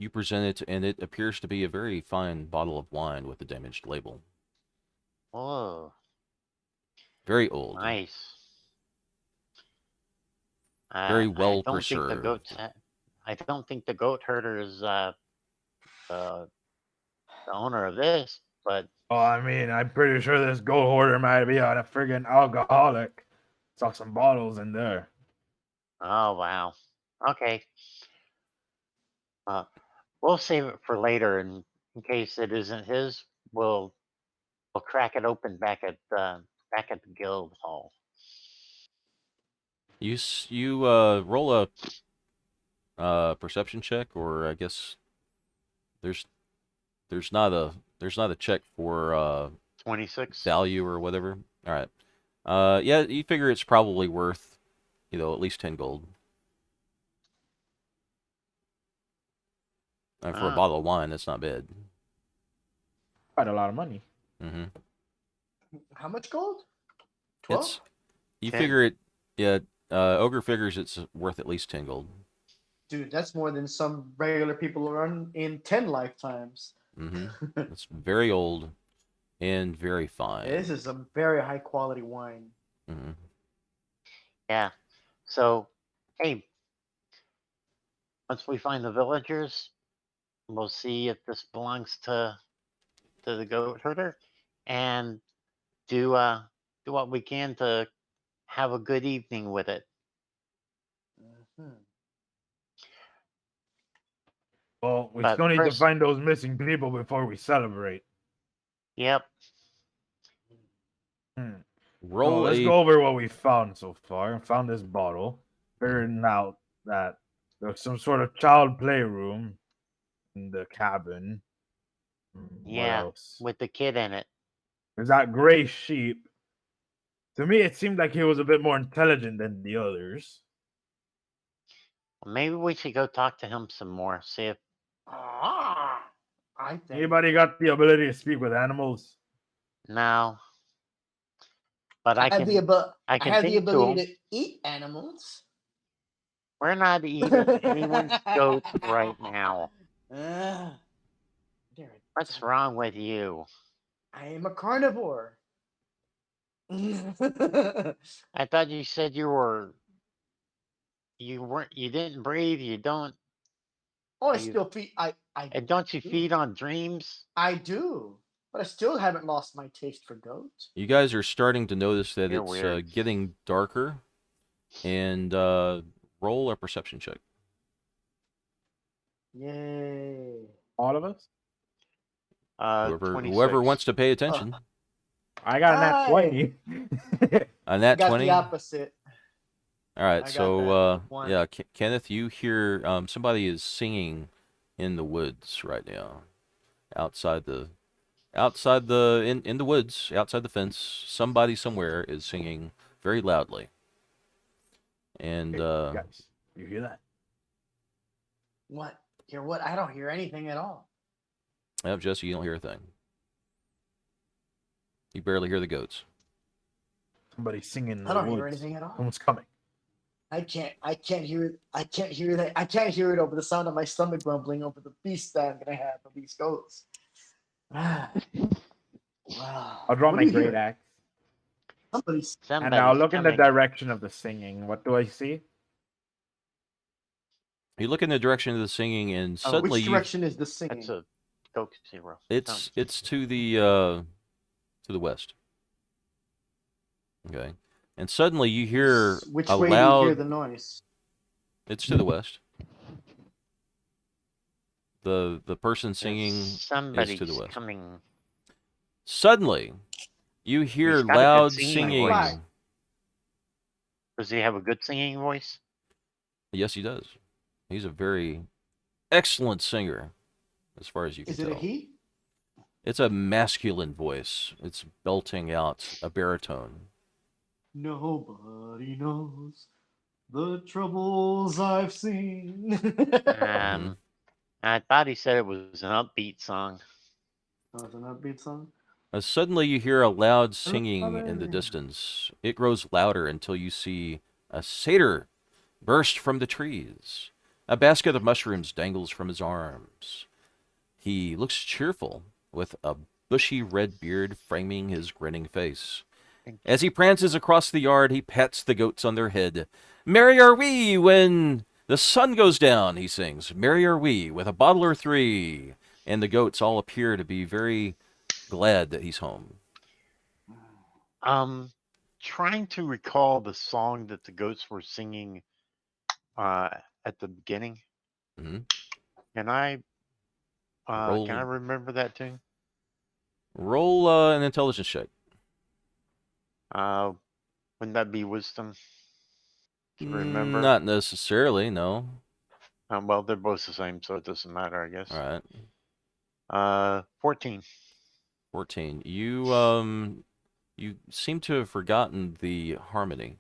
You present it, and it appears to be a very fine bottle of wine with a damaged label. Oh, Very old, nice. very I well don't think the preserved. goats. I don't think the goat herder is uh, the owner of this, but Oh, I mean, I'm pretty sure this gold hoarder might be on a friggin' alcoholic. Saw some bottles in there. oh wow. Okay. Uh, we'll save it for later, and in case it isn't his, we'll crack it open back at the guild hall. You roll a perception check, or I guess there's there's not a check for 26. value or whatever. All right. Yeah, you figure it's probably worth, at least 10 gold. And for a Ah, bottle of wine, that's not bad. Quite a lot of money. Mm-hmm. How much gold? 12? It's you 10. figure it. Yeah, Ogre figures it's worth at least 10 gold. Dude, that's more than some regular people run in 10 lifetimes. Mm-hmm. It's very old and very fine. This is a very high quality wine. Mm-hmm. Yeah. So, hey, once we find the villagers, we'll see if this belongs to the goat herder, and do what we can to have a good evening with it. Mhm. Well, we But still need to first, find those missing people before we celebrate. yep. Hmm. So Roll let's a go over what we found so far. Found this bottle. Figuring out that there's some sort of child playroom in the cabin. What Yeah, else? with the kid in it. There's that gray sheep. To me, it seemed like he was a bit more intelligent than the others. Maybe we should go talk to him some more. See if Ah, I think Anybody got the ability to speak with animals? no, but I have the I I can have the think to ability him. to eat animals. We're not eating anyone's goat right now. Ah, damn it. What's wrong with you? I am a carnivore. Oh, I thought you said you weren't you didn't breathe. You don't I you still feed. I and don't you do. feed on dreams? I do, but I still haven't lost my taste for goat. You guys are starting to notice that You're it's weird. getting darker, and roll a perception check. Yay! All of us? Whoever 26. wants to pay Uh, attention. I got a nat I 20. On I that got the 20. opposite. All right, I got so that one. yeah, Kenneth, you hear somebody is singing in the woods right now, outside the in the woods, outside the fence. Somebody somewhere is singing very loudly, and Hey, guys, You hear that? What? Hear what? I don't hear anything at all. Yep, Jesse, you don't hear a thing. You barely hear the goats. Somebody's singing in I the don't hear woods. anything at all. Someone's coming. I can't hear it. I can't hear that. I can't hear it over the sound of my stomach rumbling over the feast that I'm gonna have of these goats. Wow. I'll draw What my do you great hear? axe. Somebody's. And now Somebody's look in the coming. direction of the singing. What do I see? You look in the direction of the singing, and Oh, suddenly Which direction is the singing? That's a Coke Zero. it's to the west. Okay, and suddenly you hear Which a way do you hear loud. the noise? It's to the west. The person singing is to Somebody's the west. coming. Suddenly, you hear He's got a good loud singing singing. voice. Does he have a good singing voice? Yes, he does. He's a very excellent singer, as far as you can Is it a tell. he? It's a masculine voice. It's belting out a baritone. Nobody knows the troubles I've seen. Um, I thought he said it was an upbeat song. Oh, it's an upbeat song. Suddenly, you hear a loud Hello singing in the there. distance. It grows louder until you see a satyr burst from the trees. A basket of mushrooms dangles from his arms. He looks cheerful, with a bushy red beard framing his grinning face. As he prances across the yard, he pats the goats on their head. Merry are we when the sun goes down, he sings. Merry are we with a bottle or three. And the goats all appear to be very glad that he's home. Trying to recall the song that the goats were singing at the beginning. Mm-hmm. Can I Roll, remember that tune? roll an intelligence check. Wouldn't that be wisdom to remember? Not necessarily, no. Well, they're both the same, so it doesn't matter, I guess. All right. 14. 14. You seem to have forgotten the harmony,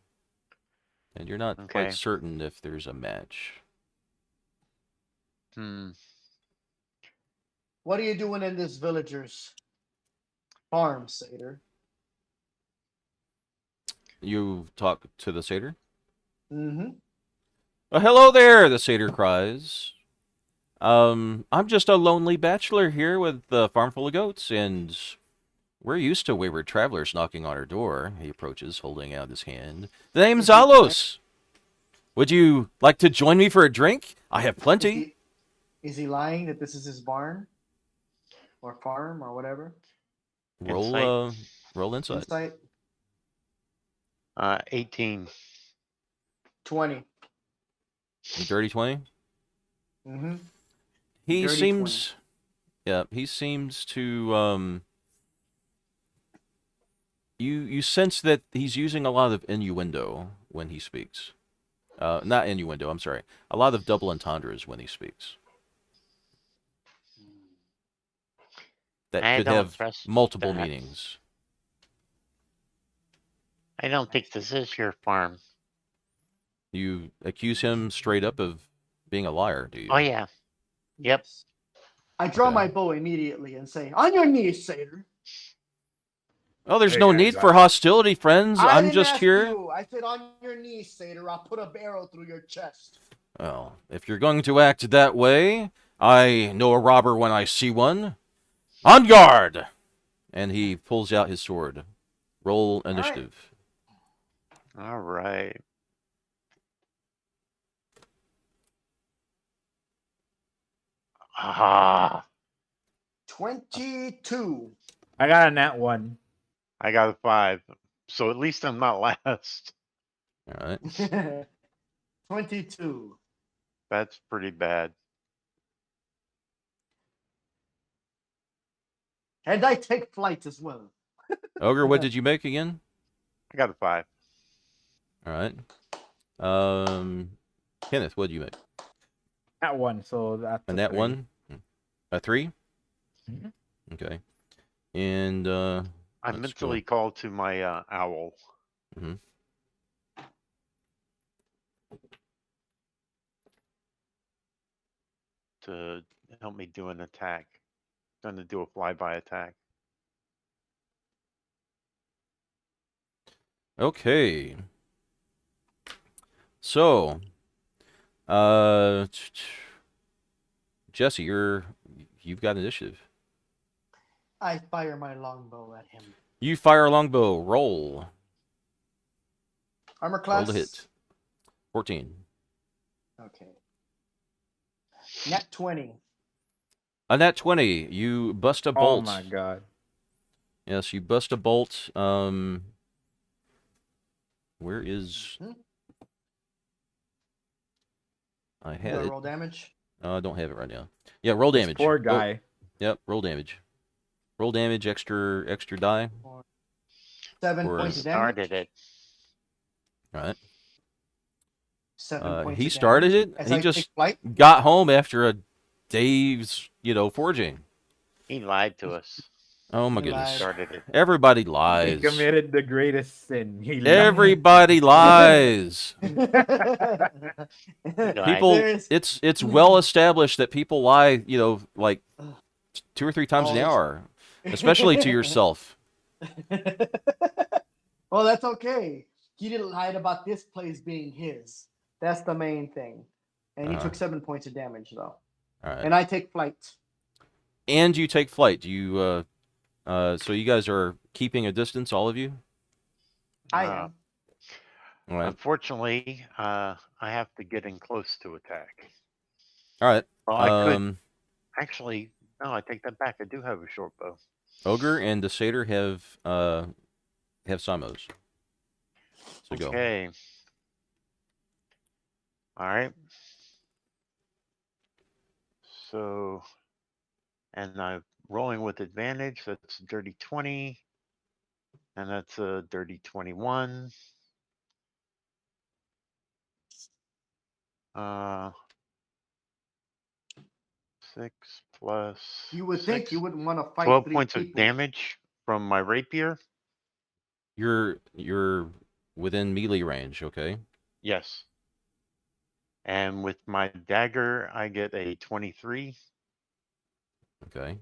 and you're not quite Okay. certain if there's a match. What are you doing in this villager's farm, Satyr? You talk to the satyr? Mm-hmm. Hello there, the satyr cries. I'm just a lonely bachelor here with a farm full of goats, and we're used to wayward travelers knocking on our door. He approaches, holding out his hand. The name's Alos. Would you like to join me for a drink? I have plenty. Is he lying that this is his barn? Or farm or whatever? Roll insight. Insight? 18. 20. Dirty 20? Mm-hmm. He Dirty seems 20. Yeah, he seems to you sense that he's using a lot of innuendo when he speaks. Not innuendo, I'm sorry. A lot of double entendres when he speaks. That I could don't have trust multiple that. meanings. I don't think this is your farm. You accuse him straight up of being a liar, do you? Oh, yeah. Yep. I draw Okay. my bow immediately and say, on your knees, Satyr. Oh, there's Hey, no guys, need for hostility, friends. I I'm didn't just ask here. you. I said, on your knees, Satyr. I'll put a arrow through your chest. Well, if you're going to act that way, I know a robber when I see one. On guard! And he pulls out his sword. Roll initiative. All right. Ah, 22. I got a nat 1. I got a 5. So at least I'm not last. All right. 22. That's pretty bad. And I take flight as well. Ogre, what did you make again? I got a 5. All right. Kenneth, what did you make? Nat 1, so that's A nat 3. 1? A 3? Mhm. Okay. And I let's mentally go. called to my owl. Mm-hmm. to help me do an attack. Going to do a flyby attack. Okay. So, uh, Jesse, you've got initiative. I fire my longbow at him. You fire a longbow. Roll. Armor Roll class. to hit. 14. Okay. Nat 20. A nat 20. You bust a Oh bolt. my god. Yes, you bust a bolt. Where is... Hmm? I Do had I it. roll damage? I don't have it right now. Yeah, roll This damage. poor Roll- guy. Yep, roll damage. Roll damage, extra die. 7 Or- points He of damage. started it. All right. 7 points He of started damage. it. As He I take just flight. got home after a day's, forging. He lied to us. Oh my He goodness. lied. Started it. Everybody He lies. committed the greatest sin. He lied. Everybody lies. He lied. People, There's- it's well established that people lie, like 2 or 3 times All an the hour, especially to yourself. Well, that's okay. He didn't lie about this place being his. That's the main thing. And he Uh-huh. took 7 points of damage, though. All right. And I take flight. And you take flight. Do you so you guys are keeping a distance, all of you? I Uh, am. All right. Unfortunately, I have to get in close to attack. All right. Well, I could actually. No, I take that back. I do have a short bow. Ogre and the satyr have Simos. So go. Okay. All right. So, and I'm rolling with advantage. That's a dirty 20. And that's a dirty 21. 6 plus. You would think 6, you wouldn't want to fight 12 three points of people. damage from my rapier. You're within melee range, okay? Yes. And with my dagger, I get a 23 Okay.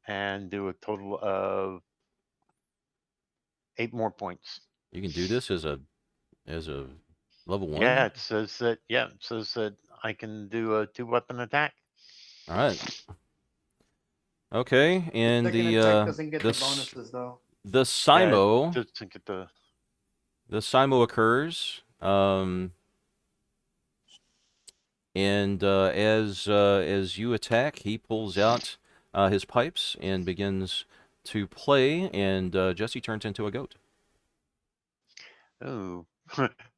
and do a total of 8 more points. You can do this as a level 1? Yeah, it says that. Yeah, it says that I can do a 2-weapon attack. All right. Okay, and Second the attack doesn't get the s- bonuses, though. the Simo Just to get the. occurs, and as you attack, he pulls out his pipes and begins to play, and Jesse turns into a goat. Ooh,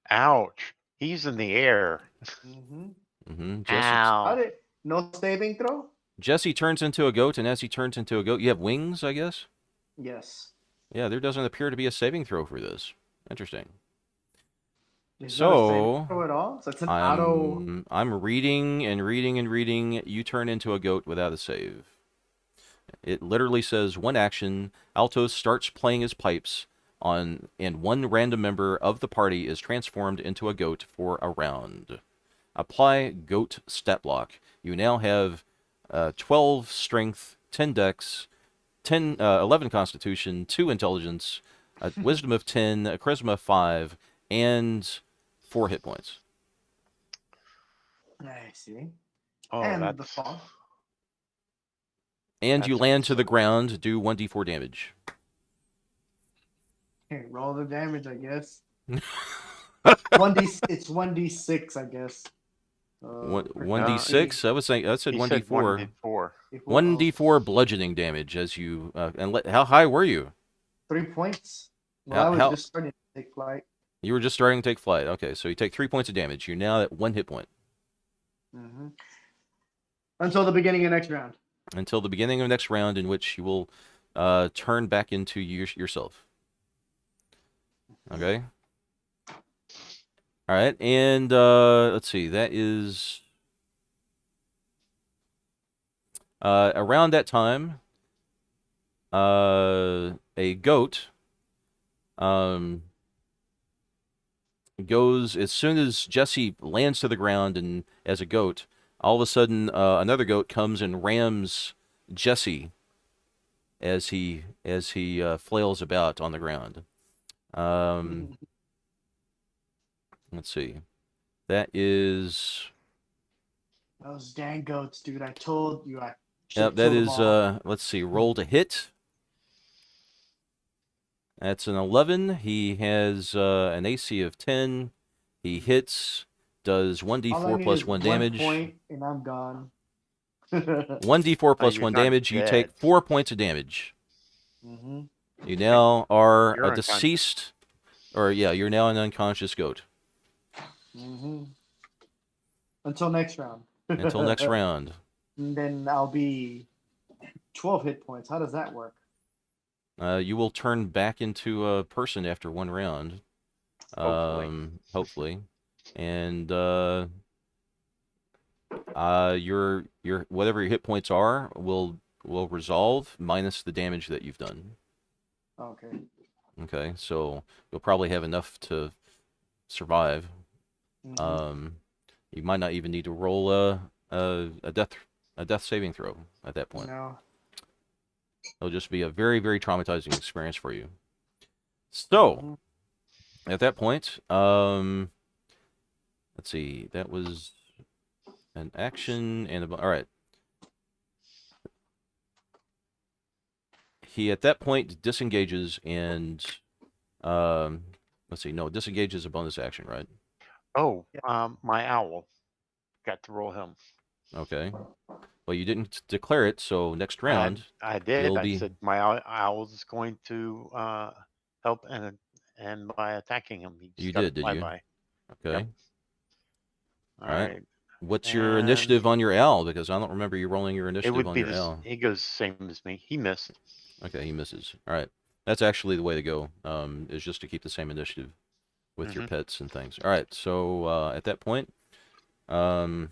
ouch! He's in the air. Mm-hmm. Ow! No saving throw? Jesse turns into a goat, and as he turns into a goat, you have wings, I guess? Yes. Yeah, there doesn't appear to be a saving throw for this. Interesting. There's not a So, saving throw at all? So it's an auto. I'm reading and reading and reading. You turn into a goat without a save. It literally says one action. Altos starts playing his pipes on, and one random member of the party is transformed into a goat for a round. Apply goat stat block. You now have 12 strength, 10 dex, 11 constitution, 2 intelligence, a wisdom of 10, a charisma of 5, and 4 hit points. I see. Oh, And the that's. fall. And you That's land to the so- ground, do 1d4 damage. Okay, roll the damage, I guess. it's 1d6, I guess. 1d6? I was saying that said He said 1d4. 1d4. 1d4 bludgeoning damage as you how high were you? 3 points. Well, How- I was how- just starting to take flight. You were just starting to take flight. Okay, so you take 3 points of damage. You're now at 1 hit point Mm-hmm. Until the beginning of next round. until the beginning of next round, in which you will turn back into yourself. Okay. All right, and let's see. That is around that time. A goat goes as soon as Jesse lands to the ground and as a goat. All of a sudden, another goat comes and rams Jesse as he flails about on the ground. Um, let's see. That is Those dang goats, dude. I told you I should Yep, have that killed them is all. let's see, roll to hit. That's an 11. He has an AC of 10. He hits, does All I 1d4 need plus is 1 one damage. point, and I'm gone. 1d4 plus You're 1 not damage. You take dead. 4 points of damage. hmm You now are a You're unconscious. deceased, or yeah, you're now an unconscious goat hmm Until next round. until next And round. then I'll be 12 hit points. How does that work? You will turn back into a person after 1 round, Hopefully. hopefully, and your whatever your hit points are will resolve minus the damage that you've done. Okay. Okay, so you'll probably have enough to survive. hmm Um, you might not even need to roll a death saving throw at that point. No. It'll just be a very very traumatizing experience for you. So hmm at that point, let's see, that was an action and all right. He at that point disengages and um, let's see, no, disengage is a bonus action, right? Oh, Yeah. my owl. Got to roll him. Okay. Well, you didn't declare it, so next round I did. you'll I be. said my owl is going to help, and by attacking him, he You just got a did you? flyby. Okay. Yep. All All right. right. What's your And initiative on your owl? Because I don't remember you rolling your it initiative would on be your this. owl. He goes same as me. He missed. Okay, he misses. All right. That's actually the way to go. Is just to keep the same initiative with your hmm pets and things. All right. So at that point, um,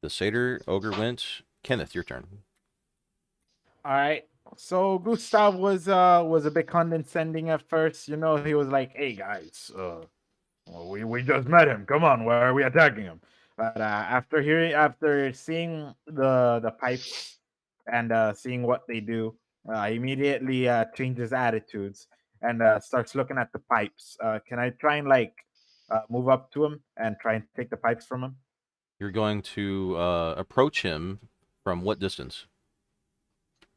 the satyr ogre went. Kenneth, your turn. All right. So Gustav was a bit condescending at first. You know, he was like, "Hey guys, well, we just met him. Come on, why are we attacking him?" But after seeing the pipes and seeing what they do, immediately changes attitudes and starts looking at the pipes. Can I try and like move up to him and try and take the pipes from him? You're going to approach him from what distance?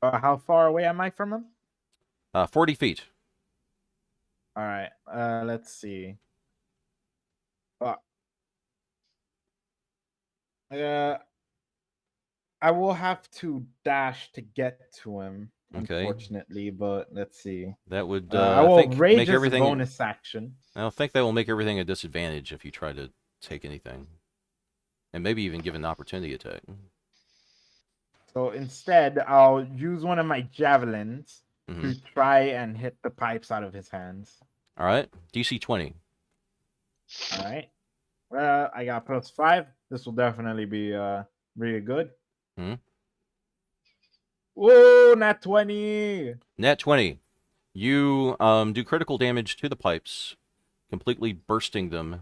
How far away am I from him? 40 feet. All right. Let's see. Uh, uh, I will have to dash to get to him, Okay. unfortunately. But let's see. That would, I I will think, rage make as a everything. bonus action. I don't think that will make everything a disadvantage if you try to take anything, and maybe even give an opportunity attack. So instead, I'll use one of my javelins Hmm. to try and hit the pipes out of his hands. All right. DC 20. All right. Well, I got +5. This will definitely be really good. Hmm. Whoa, nat 20. Nat 20. You do critical damage to the pipes, completely bursting them,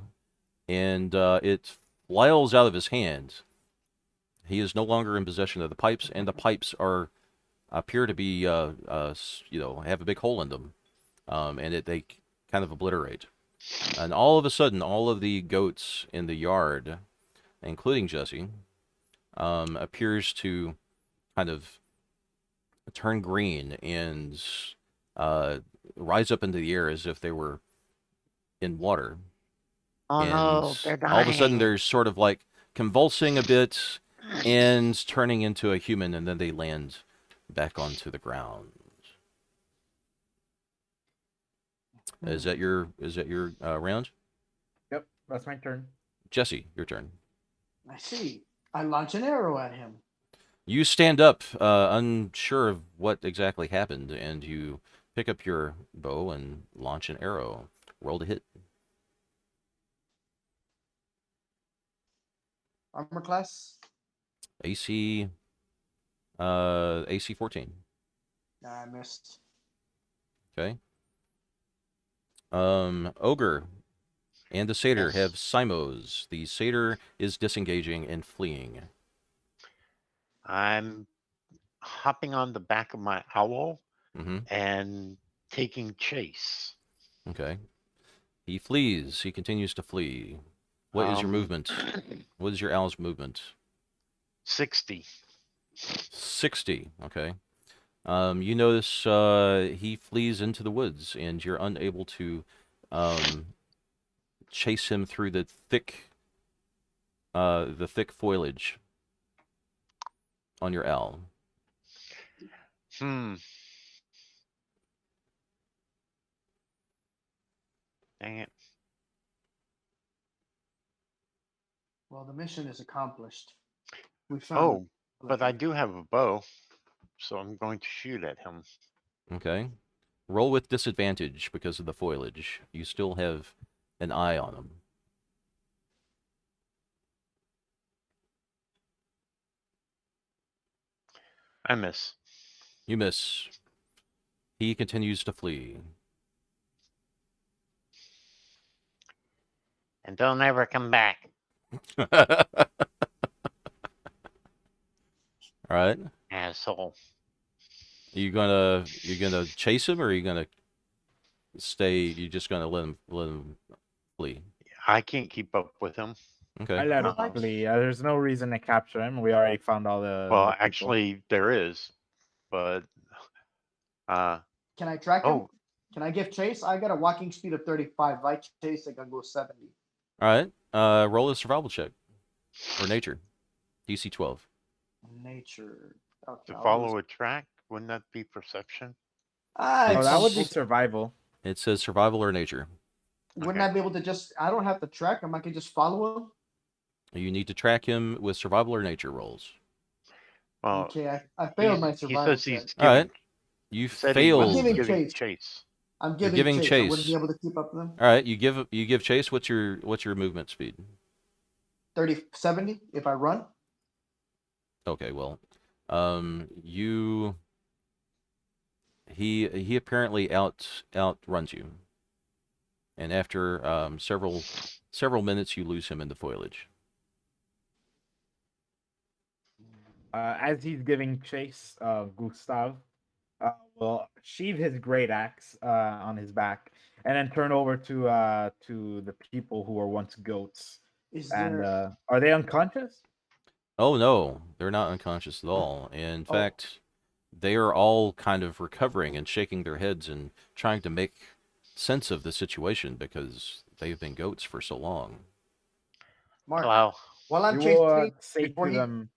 and it flies out of his hand. He is no longer in possession of the pipes, and the pipes appear to be have a big hole in them, and they kind of obliterate. And all of a sudden, all of the goats in the yard, including Jesse, appears to kind of turn green and uh, rise up into the air as if they were in water. Oh And no, they're all of a sudden, dying. they're sort of like convulsing a bit and turning into a human, and then they land back onto the ground. Is that your round? Yep, that's my turn. Jesse, your turn. I see. I launch an arrow at him. You stand up, unsure of what exactly happened, and you pick up your bow and launch an arrow. Roll to hit. Armor class. AC AC 14. Nah, I missed. Okay. Ogre. and the satyr have Yes. Simos. The satyr is disengaging and fleeing. I'm hopping on the back of my owl Mm-hmm. and taking chase. Okay. He flees. He continues to flee. What is your Um, movement? What is your owl's movement? 60. 60. Okay. You notice he flees into the woods, and you're unable to um, chase him through the thick foliage on your owl. Hmm. Dang it. Well, the mission is accomplished. We found Oh, but I do have a bow, so I'm going to shoot at him. Okay. Roll with disadvantage because of the foliage. You still have an eye on him. I miss. You miss. He continues to flee. And don't ever come back, All right. asshole. You gonna chase him, or are you gonna stay? You just gonna let him flee? I can't keep up with him. Okay. I let him Um, flee. There's no reason to capture him. We already found all well, the people. actually, there is, but Can I track him? oh, Can I give chase? I got a walking speed of 35. If I chase, I can go 70. All right. Roll a survival check or nature. DC 12. Nature. Okay, to I'll do. follow a track, wouldn't that be perception? Oh, that would be It's survival. it says survival or nature. Wouldn't Okay. I be able to just? I don't have to track him. I can just follow him. You need to track him with survival or nature rolls. Well, Okay, I failed my he survival says check. he's All giving. right. You Said he was I'm giving failed. giving chase. chase. I'm You're giving giving chase. I wouldn't be chase. able to keep up with him. All right. You give chase. What's your movement speed? 30, 70 if I run. Okay. Well, you he apparently outruns you, and after several minutes, you lose him in the foliage. As he's giving chase, Gustav will sheathe his great axe on his back, and then turn over to the people who were once goats. Is And there? are they unconscious? Oh no, they're not unconscious at all. In Oh, fact, they are all kind of recovering and shaking their heads and trying to make sense of the situation because they've been goats for so long. Mark. Well, While I'm You will chasing say before to he. them,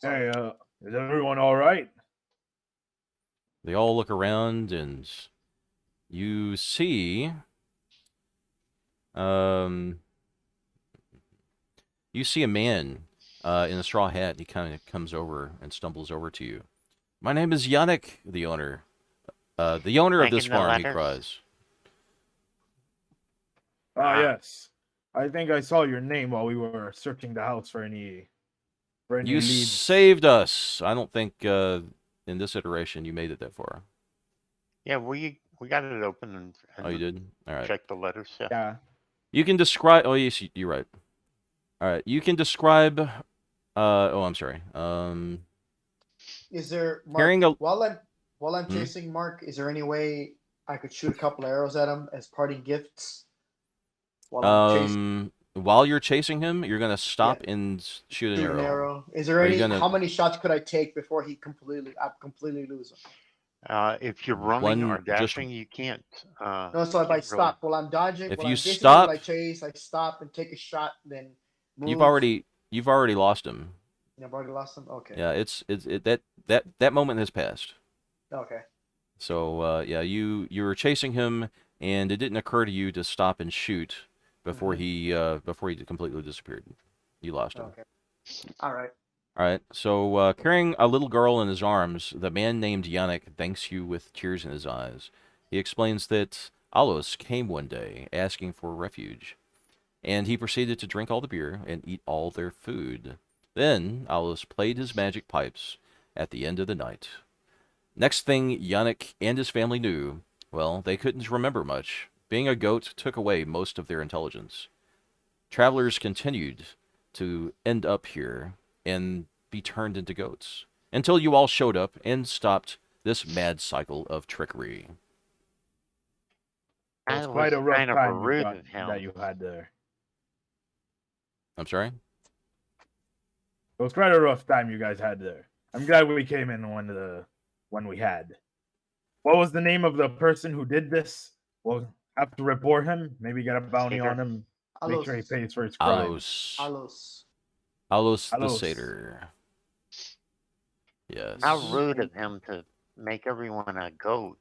Sorry. "Hey, is everyone all right?" They all look around and you see um you see a man in a straw hat. He kind of comes over and stumbles over to you. My name is Yannick, the owner. The owner of this making the farm, he letters. cries. Ah, Ah, yes. I think I saw your name while we were searching the house for any You leads. saved us. I don't think in this iteration you made it that far. yeah, we got it open and Oh, you did? All right. checked the letters. Yeah. Yeah. You can describe. Oh, yes, you're right. All right. You can describe. Oh, I'm sorry. Is there Mark Carrying a. while I'm Hmm? chasing Mark? Is there any way I could shoot a couple arrows at him as parting gifts while I'm chasing? While you're chasing him, you're gonna Yeah, stop and shoot an shoot an arrow. arrow. Is there Are you any? gonna How many shots could I take before I completely lose him? If you're running or one just dashing, you can't. No, so if I Can't really. stop while I'm dodging, if while you I'm basically while stop, I chase, I stop and take a shot, then you've move. already you've already lost him. I've already lost him. Okay. Yeah, that moment has passed. Okay. So yeah, you were chasing him, and it didn't occur to you to stop and shoot before he completely disappeared. You lost him. Okay. All right. All right. So carrying a little girl in his arms, the man named Yannick thanks you with tears in his eyes. He explains that Alos came one day asking for refuge, and he proceeded to drink all the beer and eat all their food. Then Alos played his magic pipes at the end of the night. Next thing Yannick and his family knew, well, they couldn't remember much. Being a goat took away most of their intelligence. Travelers continued to end up here and be turned into goats until you all showed up and stopped this mad cycle of trickery. It was That was quite a rough kind of time rude of that him. you had there. I'm sorry? It was quite a rough time you guys had there. I'm glad we came in when we had. What was the name of the person who did this? We'll have to report him. Maybe get a bounty on Satyr. him. Make sure he Alos. pays for his crime. Alos. Alos. Alos the Alos. Satyr. Yes. How rude of him to make everyone a goat.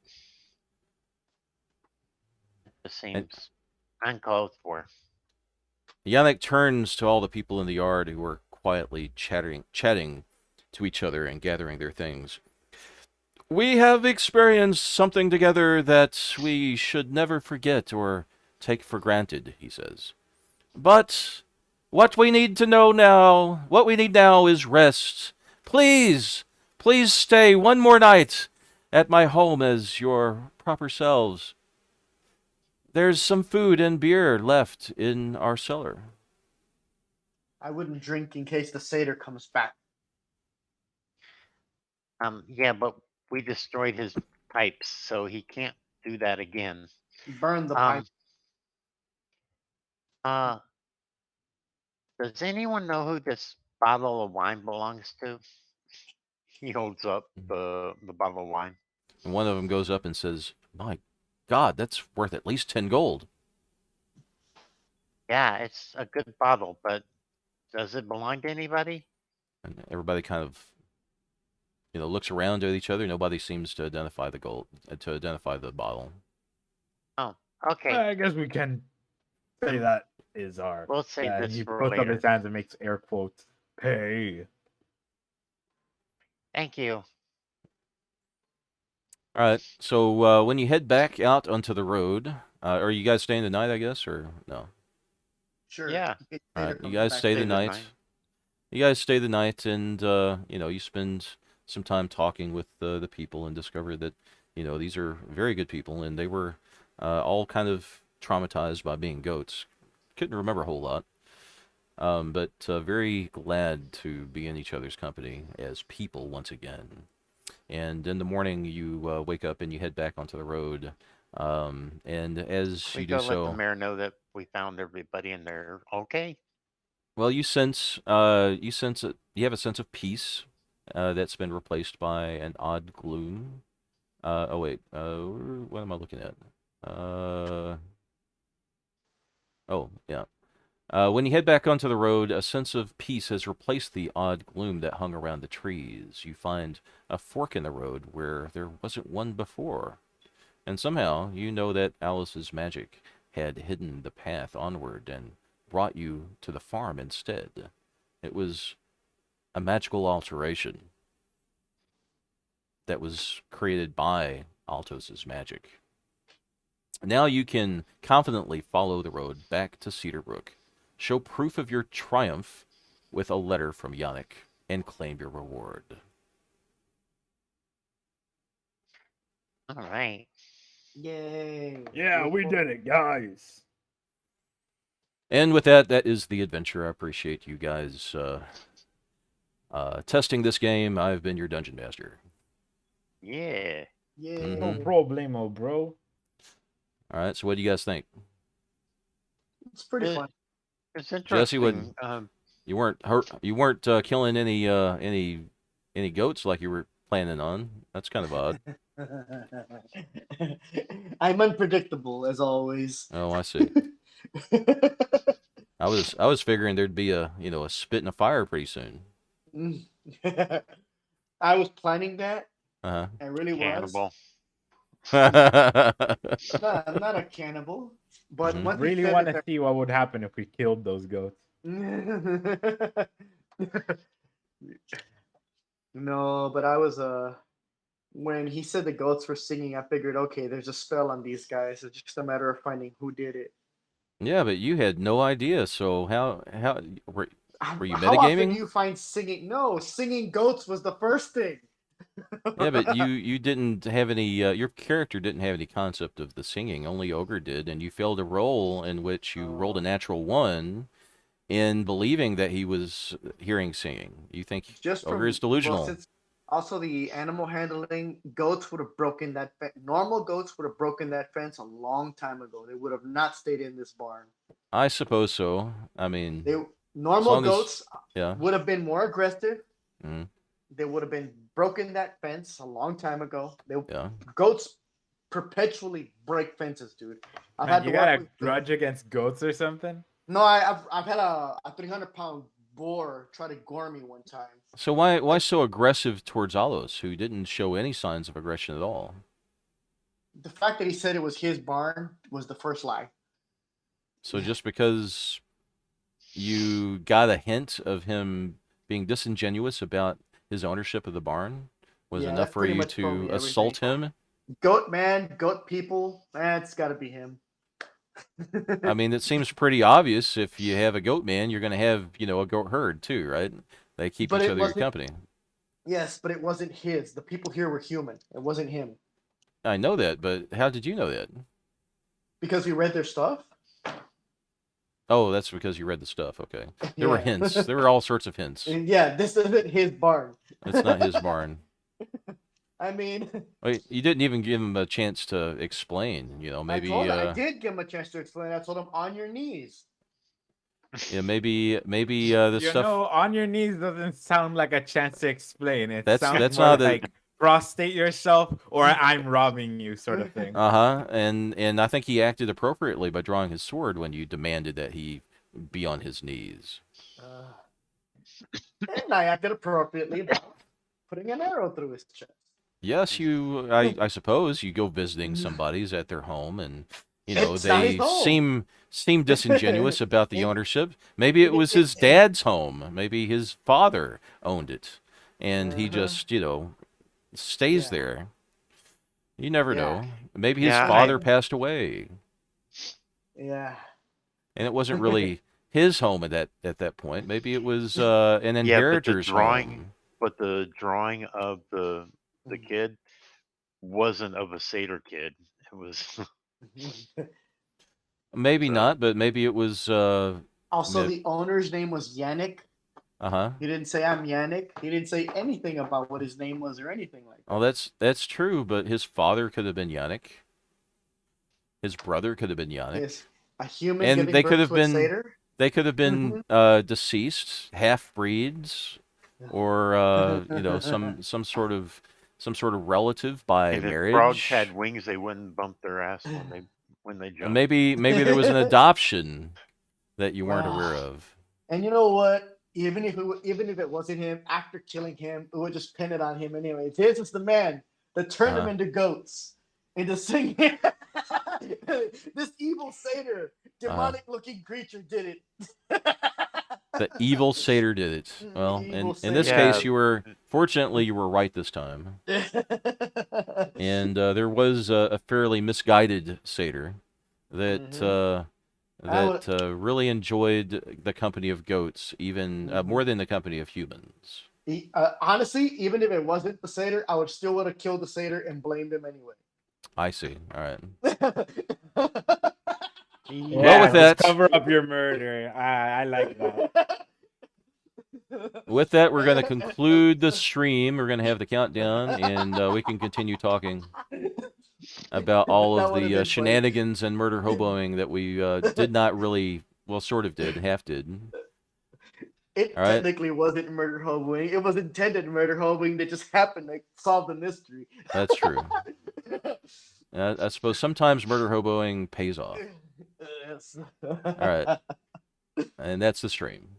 It And seems uncalled for. Yannick turns to all the people in the yard who were quietly chatting to each other and gathering their things. We have experienced something together that we should never forget or take for granted, he says. But what we need now is rest. Please, please stay one more night at my home as your proper selves. There's some food and beer left in our cellar. I wouldn't drink in case the satyr comes back. Yeah, but we destroyed his pipes, so he can't do that again. Burn the pipe. Uh, does anyone know who this bottle of wine belongs to? He holds up the bottle of wine. And one of them goes up and says, My God, that's worth at least 10 gold. Yeah, it's a good bottle, but does it belong to anybody? And everybody kind of, looks around at each other. Nobody seems to identify the bottle. Oh, okay. I guess we can say that is our. We'll save And this he for puts up later. his hands and makes air quotes. Pay. Thank you. All right. So when you head back out onto the road, are you guys staying the night, I guess, or no? Sure. Yeah. in case All satyr right. You comes guys back. stay the Stay the night. night. You guys stay the night, and you spend some time talking with the people and discover that these are very good people, and they were all kind of traumatized by being goats. Couldn't remember a whole lot. But very glad to be in each other's company as people once again. And in the morning, you wake up and you head back onto the road. And as We you go do let the so, mayor know that we found everybody in there. Okay. well, you have a sense of peace that's been replaced by an odd gloom. Oh wait, what am I looking at? Oh yeah. When you head back onto the road, a sense of peace has replaced the odd gloom that hung around the trees. You find a fork in the road where there wasn't one before. And somehow you know that Alice's magic had hidden the path onward and brought you to the farm instead. It was a magical alteration that was created by Altos's magic. Now you can confidently follow the road back to Cedarbrook, show proof of your triumph with a letter from Yannick, and claim your reward. All right. Yay. Yeah, we did it, guys. And with that, that is the adventure. I appreciate you guys testing this game. I've been your dungeon master. Yeah. Yay. No Mhm. problemo, bro. All right, so what do you guys think? It's pretty It- fun. It's Jesse, interesting. you weren't killing any goats like you were planning on. That's kind of odd. I'm unpredictable as always. Oh, I see. I was figuring there'd be a spit in a fire pretty soon. I was planning that. Uh I really Cannibal. huh. No, I'm not a cannibal. But Mhm. once he Really said want it, to see what would happen if we killed those goats. no, but I was when he said the goats were singing, I figured, okay, there's a spell on these guys. It's just a matter of finding who did it. Yeah, but you had no idea. So how were you How often do metagaming? you find singing? No, singing goats was the first thing. Yeah, but you didn't have any. Your character didn't have any concept of the singing. Only Ogre did, and you failed a roll in which you rolled a natural one in believing that he was hearing singing. You think Just Ogre is from well, delusional. since also the animal handling, goats would have broken that normal goats would have broken that fence a long time ago. They would have not stayed in this barn. I suppose so. I mean, They as normal long as, goats yeah, would have been more aggressive. mm, They would have been broken that fence a long time ago. They yeah. goats perpetually break fences, dude. I've Man, had you to got walk a with grudge against goats or something? no, I've had a 300-pound boar try to gore me one time. So why I so aggressive towards Alos, who didn't show any signs of aggression at all? the fact that he said it was his barn was the first lie. So just because you got a hint of him being disingenuous about his ownership of the barn was Yeah, enough that for pretty you much told to me everything. assault him? Goat man, goat people, it's got to be him. I mean, it seems pretty obvious if you have a goat man, you're going to have, a goat herd too, right? They keep But each it other wasn't. company. Yes, but it wasn't his. The people here were human. It wasn't him I know that, but how did you know that? because we read their stuff. Oh, that's because you read the stuff. Okay. There were Yeah, hints. There were all sorts of hints. and yeah. This isn't his barn. It's not his barn. I mean, Wait, you didn't even give him a chance to explain, maybe I did give him a chance to explain. I told him on your knees. yeah, maybe the You stuff know, on your knees doesn't sound like a chance to explain. It that's sounds that's more not a like prostrate yourself or I'm robbing you sort of thing. uh-huh, and I think he acted appropriately by drawing his sword when you demanded that he be on his knees. Uh, and I acted appropriately by putting an arrow through his chest. Yes, I suppose you go visiting somebody's at their home and It's not his they home. seem disingenuous about the It- ownership. Maybe it was his dad's home. Maybe his father owned it and he uh-huh. just, stays Yeah. there. You never Yeah. know. Maybe his Yeah, father passed away Yeah. and it wasn't really his home at that point. Maybe it was an yeah, but the inheritor's drawing, home. of the kid wasn't of a satyr kid. It was Maybe so. not, but maybe it was Also, mi- the owner's name was Yannick. uh-huh. He didn't say I'm Yannick. He didn't say anything about what his name was or anything like Oh, that. that's true, but his father could have been Yannick. His brother could have been Yannick. Yes, a human And giving birth to a satyr. they could have been deceased half breeds or some sort of relative by And if frogs marriage. had wings, they wouldn't bump their ass when they And jump. maybe there was an adoption that you weren't aware Wow. of. And you know what? Even if it wasn't him, after killing him, it would just pin it on him anyway. This is the man that turned them Uh, into goats, into singing. This evil satyr, uh, demonic-looking creature did it. the evil satyr did it. Well, Evil in this satyr. case, fortunately you were right this time. And there was a fairly misguided satyr that Mhm. really enjoyed the company of goats, even more than the company of humans. Honestly, even if it wasn't the satyr, I would still would have killed the satyr and blamed him anyway. I see. All right. Yeah, Well, with just that, cover up your murder. I like that. we're going to conclude the stream. We're going to have the countdown, and we can continue talking about all That of would have the been funny. shenanigans and murder hoboing that we did not really, well, sort of did, half did. It All right. technically wasn't murder hoboing. It was intended murder hoboing that just happened to solve the mystery. That's true. I suppose sometimes murder hoboing pays off. Yes. All right. And that's the stream.